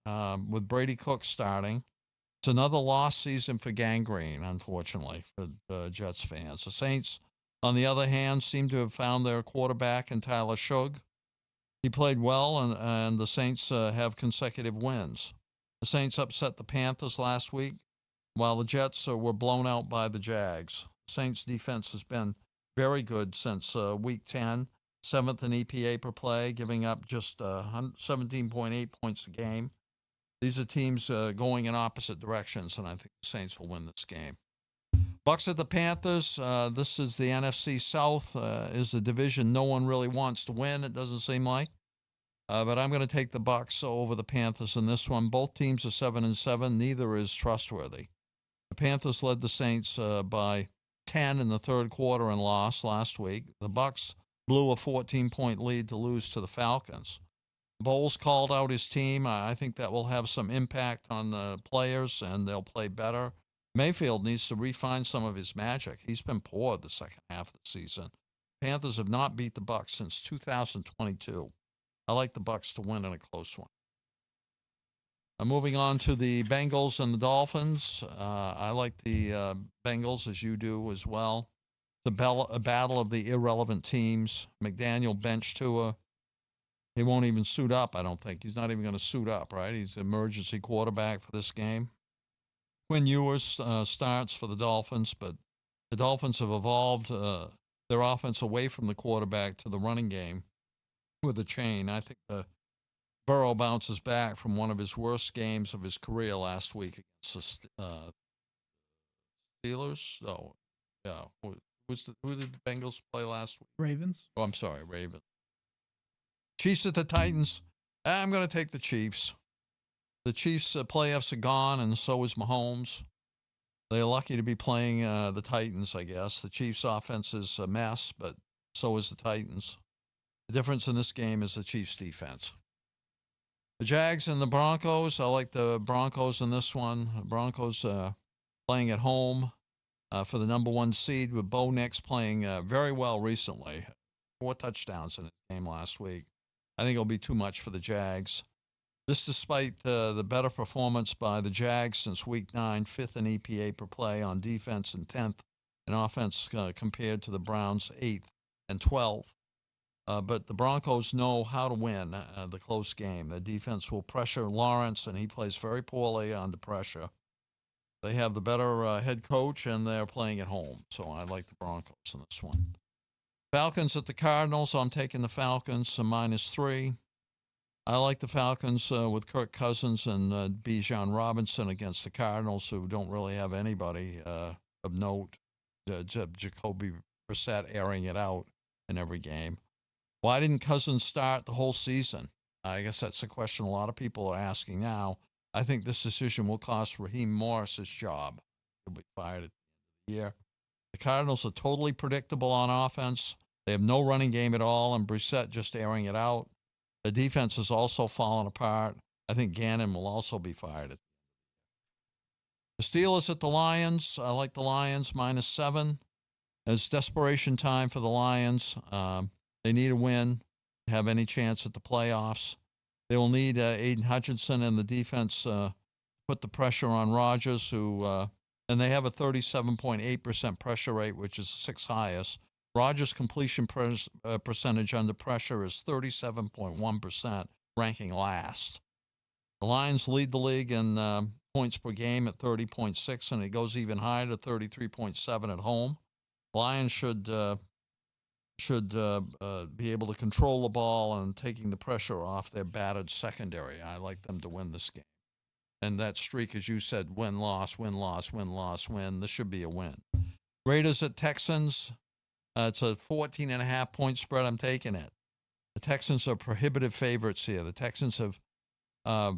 with Brady Cook starting. It's another lost season for Gangrene, unfortunately, for the Jets fans. The Saints, on the other hand, seem to have found their quarterback in Tyler Shugg. He played well, and the Saints have consecutive wins. The Saints upset the Panthers last week, while the Jets were blown out by the Jags. The Saints' defense has been very good since Week 10, 7th in EPA per play, giving up just 17.8 points a game. These are teams going in opposite directions, and I think the Saints will win this game. Bucks at the Panthers. This is the NFC South. Is the division no one really wants to win, it doesn't seem like. But I'm going to take the Bucks over the Panthers in this one. Both teams are 7-7. Neither is trustworthy. The Panthers led the Saints by 10 in the third quarter and lost last week. The Bucks blew a 14-point lead to lose to the Falcons. Bowles called out his team. I think that will have some impact on the players, and they'll play better. Mayfield needs to refine some of his magic. He's been poor the second half of the season. Panthers have not beat the Bucks since 2022. I like the Bucks to win in a close one. Moving on to the Bengals and the Dolphins. I like the Bengals, as you do as well. A battle of the irrelevant teams. McDaniel benched Tua. He won't even suit up, I don't think. He's not even going to suit up, right? He's an emergency quarterback for this game. Quinn Ewers starts for the Dolphins, but the Dolphins have evolved their offense away from the quarterback to the running game with a chain. I think Burrow bounces back from one of his worst games of his career last week against the Steelers. Oh, yeah. Who did the Bengals play last week? Ravens. Oh, I'm sorry, Ravens. Chiefs at the Titans. I'm going to take the Chiefs. The Chiefs' playoffs are gone, and so is Mahomes. They're lucky to be playing the Titans, I guess. The Chiefs' offense is a mess, but so is the Titans. The difference in this game is the Chiefs' defense. The Jags and the Broncos. I like the Broncos in this one. The Broncos playing at home for the number one seed, with Bo Nix playing very well recently. 4 touchdowns in his game last week. I think it'll be too much for the Jags. This despite the better performance by the Jags since Week 9, 5th in EPA per play on defense and 10th in offense compared to the Browns' 8th and 12th. But the Broncos know how to win the close game. The defense will pressure Lawrence, and he plays very poorly under pressure. They have the better head coach, and they're playing at home. So I like the Broncos in this one. Falcons at the Cardinals. I'm taking the Falcons -3. I like the Falcons with Kirk Cousins and Bijan Robinson against the Cardinals, who don't really have anybody of note. Jacoby Brissett airing it out in every game. Why didn't Cousins start the whole season? I guess that's the question a lot of people are asking now. I think this decision will cost Raheem Morris his job. He'll be fired at the end of the year. The Cardinals are totally predictable on offense. They have no running game at all, and Brissett just airing it out. The defense has also fallen apart. I think Gannon will also be fired. The Steelers at the Lions. I like the Lions -7. It's desperation time for the Lions. They need a win to have any chance at the playoffs. They will need Aiden Hutchinson and the defense put the pressure on Rodgers, and they have a 37.8% pressure rate, which is the 6th highest. Rodgers' completion percentage under pressure is 37.1%, ranking last. The Lions lead the league in points per game at 30.6, and it goes even higher to 33.7 at home. Lions should be able to control the ball and taking the pressure off their battered secondary. I like them to win this game. And that streak, as you said, win-loss, win-loss, win-loss, win. This should be a win. Raiders at Texans. It's a 14.5 point spread. I'm taking it. The Texans are prohibitive favorites here. The Texans have, let's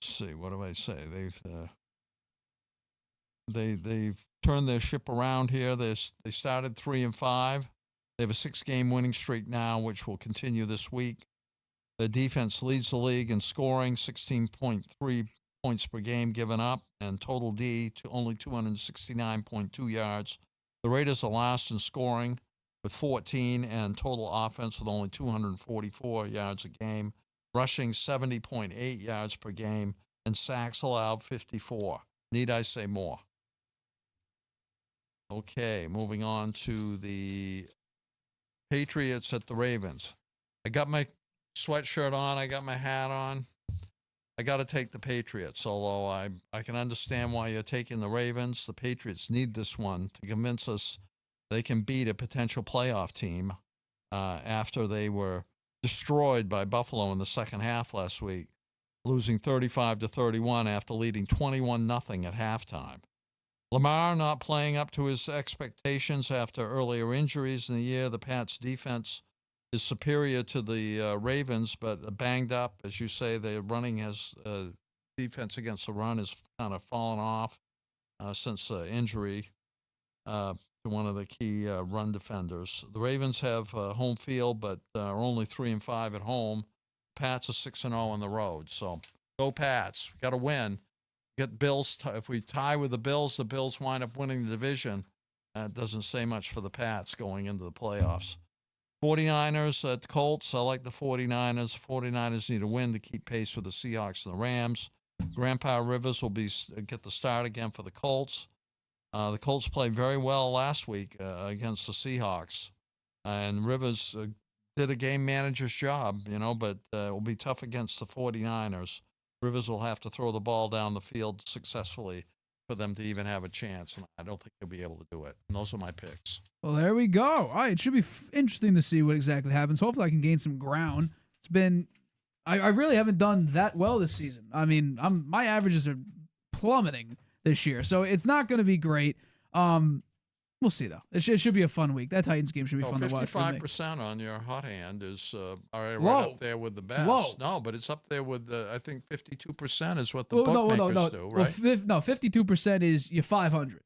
see, what do I say? They've turned their ship around here. They started 3-5. They have a 6-game winning streak now, which will continue this week. The defense leads the league in scoring, 16.3 points per game given up, and total D to only 269.2 yards. The Raiders are last in scoring with 14, and total offense with only 244 yards a game, rushing 70.8 yards per game, and sacks allowed 54. Need I say more? Okay, moving on to the Patriots at the Ravens. I got my sweatshirt on. I got my hat on. I got to take the Patriots, although I can understand why you're taking the Ravens. The Patriots need this one to convince us they can beat a potential playoff team after they were destroyed by Buffalo in the second half last week, losing 35-31 after leading 21-0 at halftime. Lamar not playing up to his expectations after earlier injuries in the year. The Pats' defense is superior to the Ravens, but banged up. As you say, the running has defense against the run has kind of fallen off since injury to one of the key run defenders. The Ravens have home field, but are only 3-5 at home. Pats are 6-0 on the road. So go Pats. Got to win. Get Bills. If we tie with the Bills wind up winning the division. It doesn't say much for the Pats going into the playoffs. 49ers at Colts. I like the 49ers. 49ers need a win to keep pace with the Seahawks and the Rams. Grandpa Rivers will get the start again for the Colts. The Colts played very well last week against the Seahawks. And Rivers did a game manager's job, but it will be tough against the 49ers. Rivers will have to throw the ball down the field successfully for them to even have a chance, and I don't think he'll be able to do it. And those are my picks. Well, there we go. All right, it should be interesting to see what exactly happens. Hopefully I can gain some ground. It's been I really haven't done that well this season. I mean, my averages are plummeting this year, so it's not going to be great. We'll see, though. It should be a fun week. That Titans game should be fun to watch. 55% on your hot hand is right up there with the best. It's low. No, but it's up there with, I think 52% is what the bookmakers do, right? Well, 52% is your 500.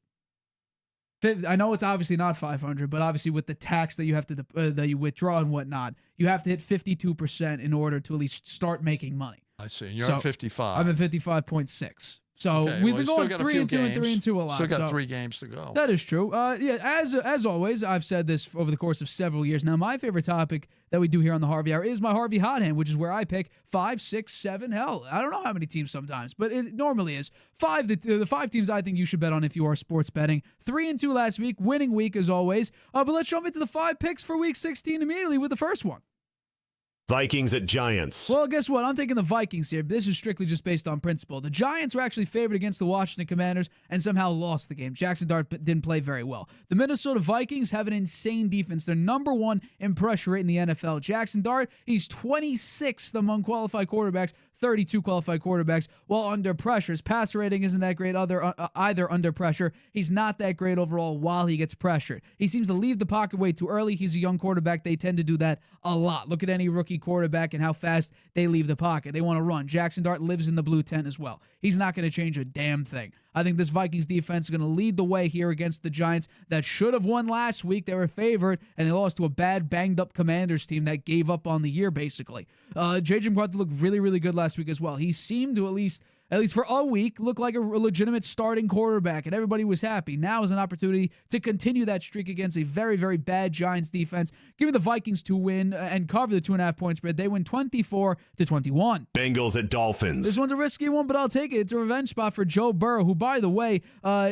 I know it's obviously not 500, but obviously with the tax that you have to that you withdraw and whatnot, you have to hit 52% in order to at least start making money. I see. You're at 55. I'm at 55.6. So we've been going 3-2 and 3-2 a lot. Still got 3 games to go. That is true. As always, I've said this over the course of several years now. My favorite topic that we do here on the Harvey Hour is my Harvey Hot Hand, which is where I pick 5, 6, 7. Hell, I don't know how many teams sometimes, but it normally is 5. The 5 teams I think you should bet on if you are sports betting. 3-2 last week, winning week as always. But let's jump into the 5 picks for Week 16 immediately with the first one. Vikings at Giants. Well, guess what? I'm taking the Vikings here. This is strictly just based on principle. The Giants were actually favored against the Washington Commanders and somehow lost the game. Jackson Dart didn't play very well. The Minnesota Vikings have an insane defense. They're number 1 in pressure rate in the NFL. Jackson Dart, he's 26th among qualified quarterbacks, 32 qualified quarterbacks, while under pressure. His passer rating isn't that great either under pressure. He's not that great overall while he gets pressured. He seems to leave the pocket way too early. He's a young quarterback. They tend to do that a lot. Look at any rookie quarterback and how fast they leave the pocket. They want to run. Jackson Dart lives in the blue tent as well. He's not going to change a damn thing. I think this Vikings defense is going to lead the way here against the Giants that should have won last week. They were favored, and they lost to a bad, banged-up Commanders team that gave up on the year, basically. J.J. McCarthy looked really, really good last week as well. He seemed to at least for a week, look like a legitimate starting quarterback, and everybody was happy. Now is an opportunity to continue that streak against a very, very bad Giants defense. Give me the Vikings to win and cover the 2.5-point spread. They win 24-21. Bengals at Dolphins. This one's a risky one, but I'll take it. It's a revenge spot for Joe Burrow, who, by the way,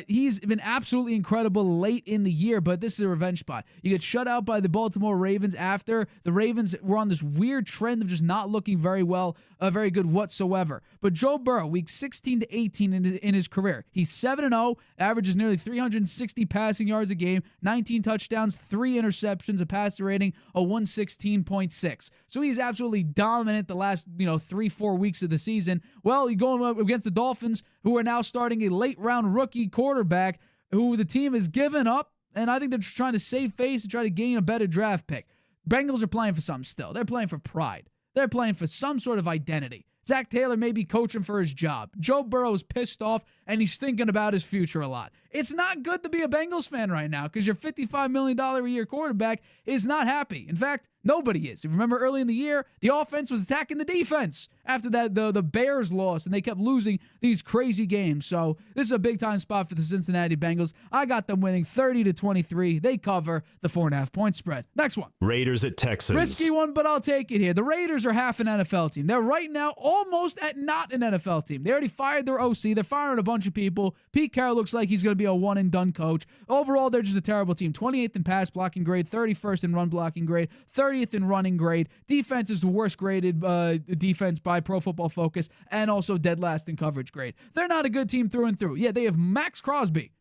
he's been absolutely incredible late in the year, but this is a revenge spot. You get shut out by the Baltimore Ravens after the Ravens were on this weird trend of just not looking very good whatsoever. But Joe Burrow, week 16 to 18 in his career. He's 7-0, averages nearly 360 passing yards a game, 19 touchdowns, 3 interceptions, a passer rating of 116.6. So he's absolutely dominant the last 3-4 weeks of the season. Well, you're going up against the Dolphins, who are now starting a late-round rookie quarterback who the team has given up, and I think they're just trying to save face and try to gain a better draft pick. Bengals are playing for something still. They're playing for pride. They're playing for some sort of identity. Zach Taylor may be coaching for his job. Joe Burrow's pissed off, and he's thinking about his future a lot. It's not good to be a Bengals fan right now because your $55 million a year quarterback is not happy. In fact, nobody is. If you remember early in the year, the offense was attacking the defense. After that, the Bears lost, and they kept losing these crazy games. So this is a big-time spot for the Cincinnati Bengals. I got them winning 30-23. They cover the 4.5-point spread. Next one. Raiders at Texans. Risky one, but I'll take it here. The Raiders are half an NFL team. They're right now almost at not an NFL team. They already fired their OC. They're firing a bunch of people. Pete Carroll looks like he's going to be a one-and-done coach. Overall, they're just a terrible team. 28th in pass blocking grade, 31st in run blocking grade, 30th in running grade. Defense is the worst graded defense by Pro Football Focus, and also dead last in coverage grade. They're not a good team through and through. Yeah, they have Max Crosby.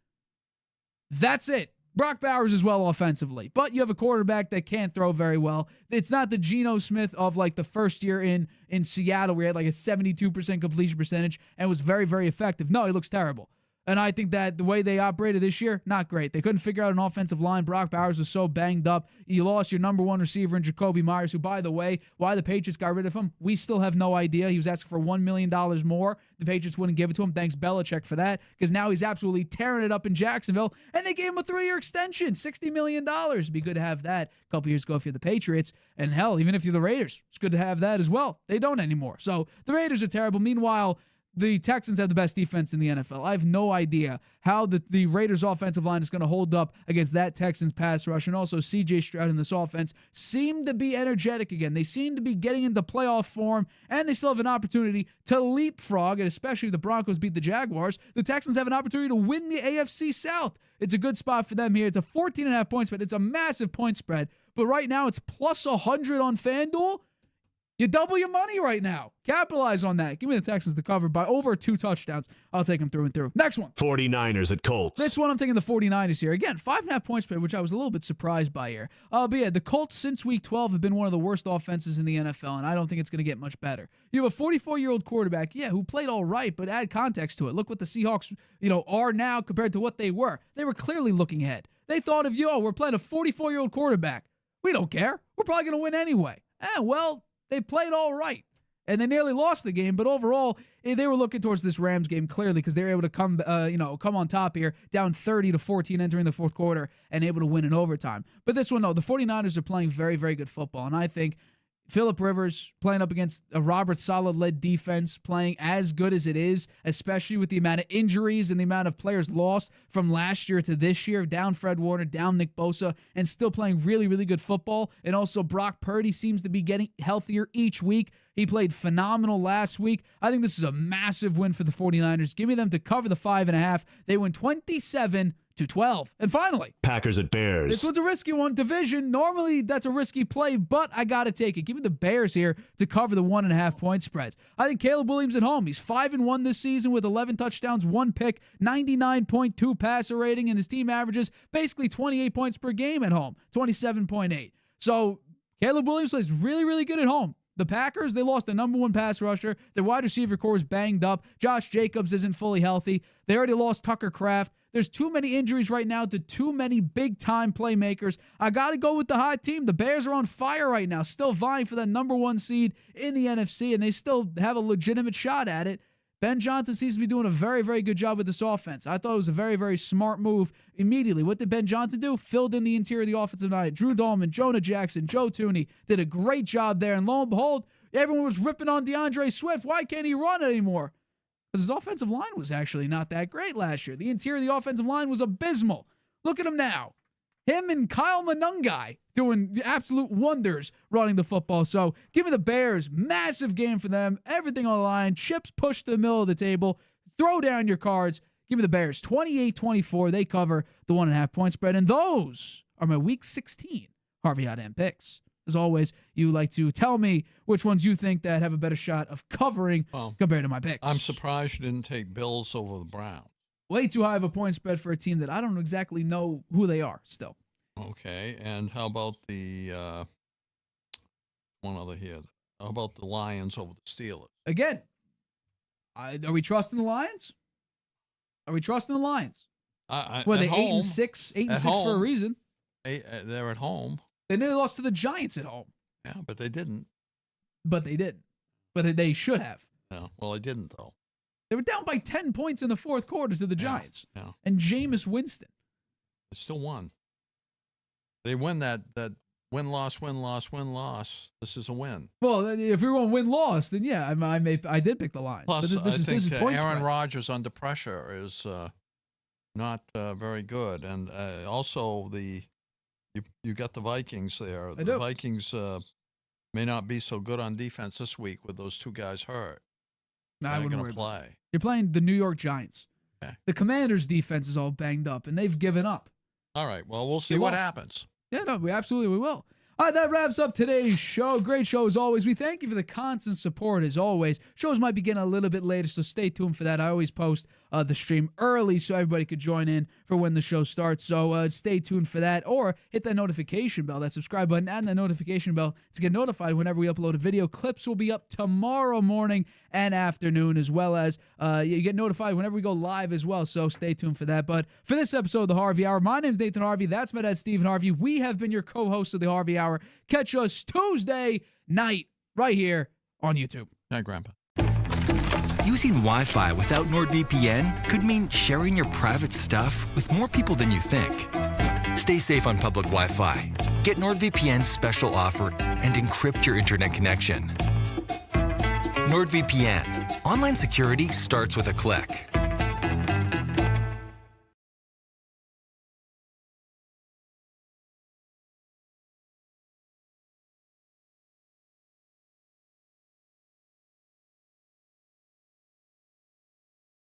That's it. Brock Bowers as well offensively, but you have a quarterback that can't throw very well. It's not the Geno Smith of like the first year in Seattle where he had like a 72% completion percentage and was very, very effective. No, he looks terrible. And I think that the way they operated this year, not great. They couldn't figure out an offensive line. Brock Bowers was so banged up. You lost your number one receiver in Jacoby Myers, who, by the way, why the Patriots got rid of him, we still have no idea. He was asking for $1 million more. The Patriots wouldn't give it to him. Thanks Belichick for that, because now he's absolutely tearing it up in Jacksonville. And they gave him a 3-year extension, $60 million. It'd be good to have that a couple years ago if you're the Patriots. And hell, even if you're the Raiders, it's good to have that as well. They don't anymore. So the Raiders are terrible. Meanwhile, the Texans have the best defense in the NFL. I have no idea how the Raiders' offensive line is going to hold up against that Texans pass rush. And also, C.J. Stroud in this offense seem to be energetic again. They seem to be getting into playoff form, and they still have an opportunity to leapfrog, and especially if the Broncos beat the Jaguars, the Texans have an opportunity to win the AFC South. It's a good spot for them here. It's a 14.5 point spread. It's a massive point spread. But right now, it's plus 100 on FanDuel. You double your money right now. Capitalize on that. Give me the Texans to cover by over 2 touchdowns. I'll take them through and through. Next one. 49ers at Colts. This one I'm taking the 49ers here. Again, 5.5 point spread, which I was a little bit surprised by here. But yeah, the Colts since week 12 have been one of the worst offenses in the NFL, and I don't think it's going to get much better. You have a 44-year-old quarterback, yeah, who played all right, but add context to it. Look what the Seahawks, are now compared to what they were. They were clearly looking ahead. They thought of, we're playing a 44-year-old quarterback. We don't care. We're probably going to win anyway. Well, they played all right, and they nearly lost the game. But overall, they were looking towards this Rams game clearly because they were able to come on top here, down 30-14 entering the fourth quarter, and able to win in overtime. But this one, no, the 49ers are playing very, very good football, and I think Phillip Rivers playing up against a Robert Saleh-led defense, playing as good as it is, especially with the amount of injuries and the amount of players lost from last year to this year, down Fred Warner, down Nick Bosa, and still playing really, really good football. And also Brock Purdy seems to be getting healthier each week. He played phenomenal last week. I think this is a massive win for the 49ers. Give me them to cover the 5.5. They win 27-12. And finally, Packers at Bears. This one's a risky one. Division, normally that's a risky play, but I got to take it. Give me the Bears here to cover the 1.5 point spreads. I think Caleb Williams at home. He's 5-1 this season with 11 touchdowns, 1 pick, 99.2 passer rating, and his team averages basically 28 points per game at home, 27.8. So Caleb Williams plays really, really good at home. The Packers, they lost their number one pass rusher. Their wide receiver core is banged up. Josh Jacobs isn't fully healthy. They already lost Tucker Kraft. There's too many injuries right now to too many big-time playmakers. I got to go with the hot team. The Bears are on fire right now, still vying for that number one seed in the NFC, and they still have a legitimate shot at it. Ben Johnson seems to be doing a very, very good job with this offense. I thought it was a very, very smart move immediately. What did Ben Johnson do? Filled in the interior of the offensive line. Drew Dahlman, Jonah Jackson, Joe Tooney did a great job there. And lo and behold, everyone was ripping on DeAndre Swift. Why can't he run anymore? Because his offensive line was actually not that great last year. The interior of the offensive line was abysmal. Look at him now. Him and Kyle Monangai doing absolute wonders running the football. So give me the Bears. Massive game for them. Everything on the line. Chips pushed to the middle of the table. Throw down your cards. Give me the Bears. 28-24. They cover the 1.5 point spread. And those are my Week 16 Harvey Hot End picks. As always, you like to tell me which ones you think that have a better shot of covering compared to my picks. I'm surprised you didn't take Bills over the Browns. Way too high of a point spread for a team that I don't exactly know who they are still. Okay, and how about the one other here? How about the Lions over the Steelers? Again, are we trusting the Lions? Are we trusting the Lions? Well, they 8-6, 8-6 for a reason. They're at home. They nearly lost to the Giants at home. Yeah, but they didn't. But they didn't. But they should have. Yeah, well, they didn't though. They were down by 10 points in the fourth quarter to the Giants. Yeah. And Jameis Winston. They still won. They win that win-loss. This is a win. Well, if we were on win-loss, then yeah, I did pick the Lions. Plus, but this is Aaron spread. Rodgers under pressure is not very good. And also, you got the Vikings there. I The do. Vikings may not be so good on defense this week with those two guys hurt. I They're wouldn't going worry to about it. play. You're playing the New York Giants. Okay. The Commanders' defense is all banged up, and they've given up. All right. Well, we'll see They what lost. happens. Yeah, no, we will. All right, that wraps up today's show. Great show as always. We thank you for the constant support as always. Shows might be getting a little bit later, so stay tuned for that. I always post the stream early so everybody could join in for when the show starts. So stay tuned for that, or hit that notification bell, that subscribe button, and the notification bell to get notified whenever we upload a video. Clips will be up tomorrow morning and afternoon, as well as you get notified whenever we go live as well. So stay tuned for that. But for this episode of the Harvey Hour, my name is Nathan Harvey. That's my dad, Stephen Harvey. We have been your co-hosts of the Harvey Hour. Catch us Tuesday night right here on YouTube. Hi, Grandpa. Using Wi-Fi without NordVPN could mean sharing your private stuff with more people than you think. Stay safe on public Wi-Fi. Get NordVPN's special offer and encrypt your internet connection. NordVPN. Online security starts with a click.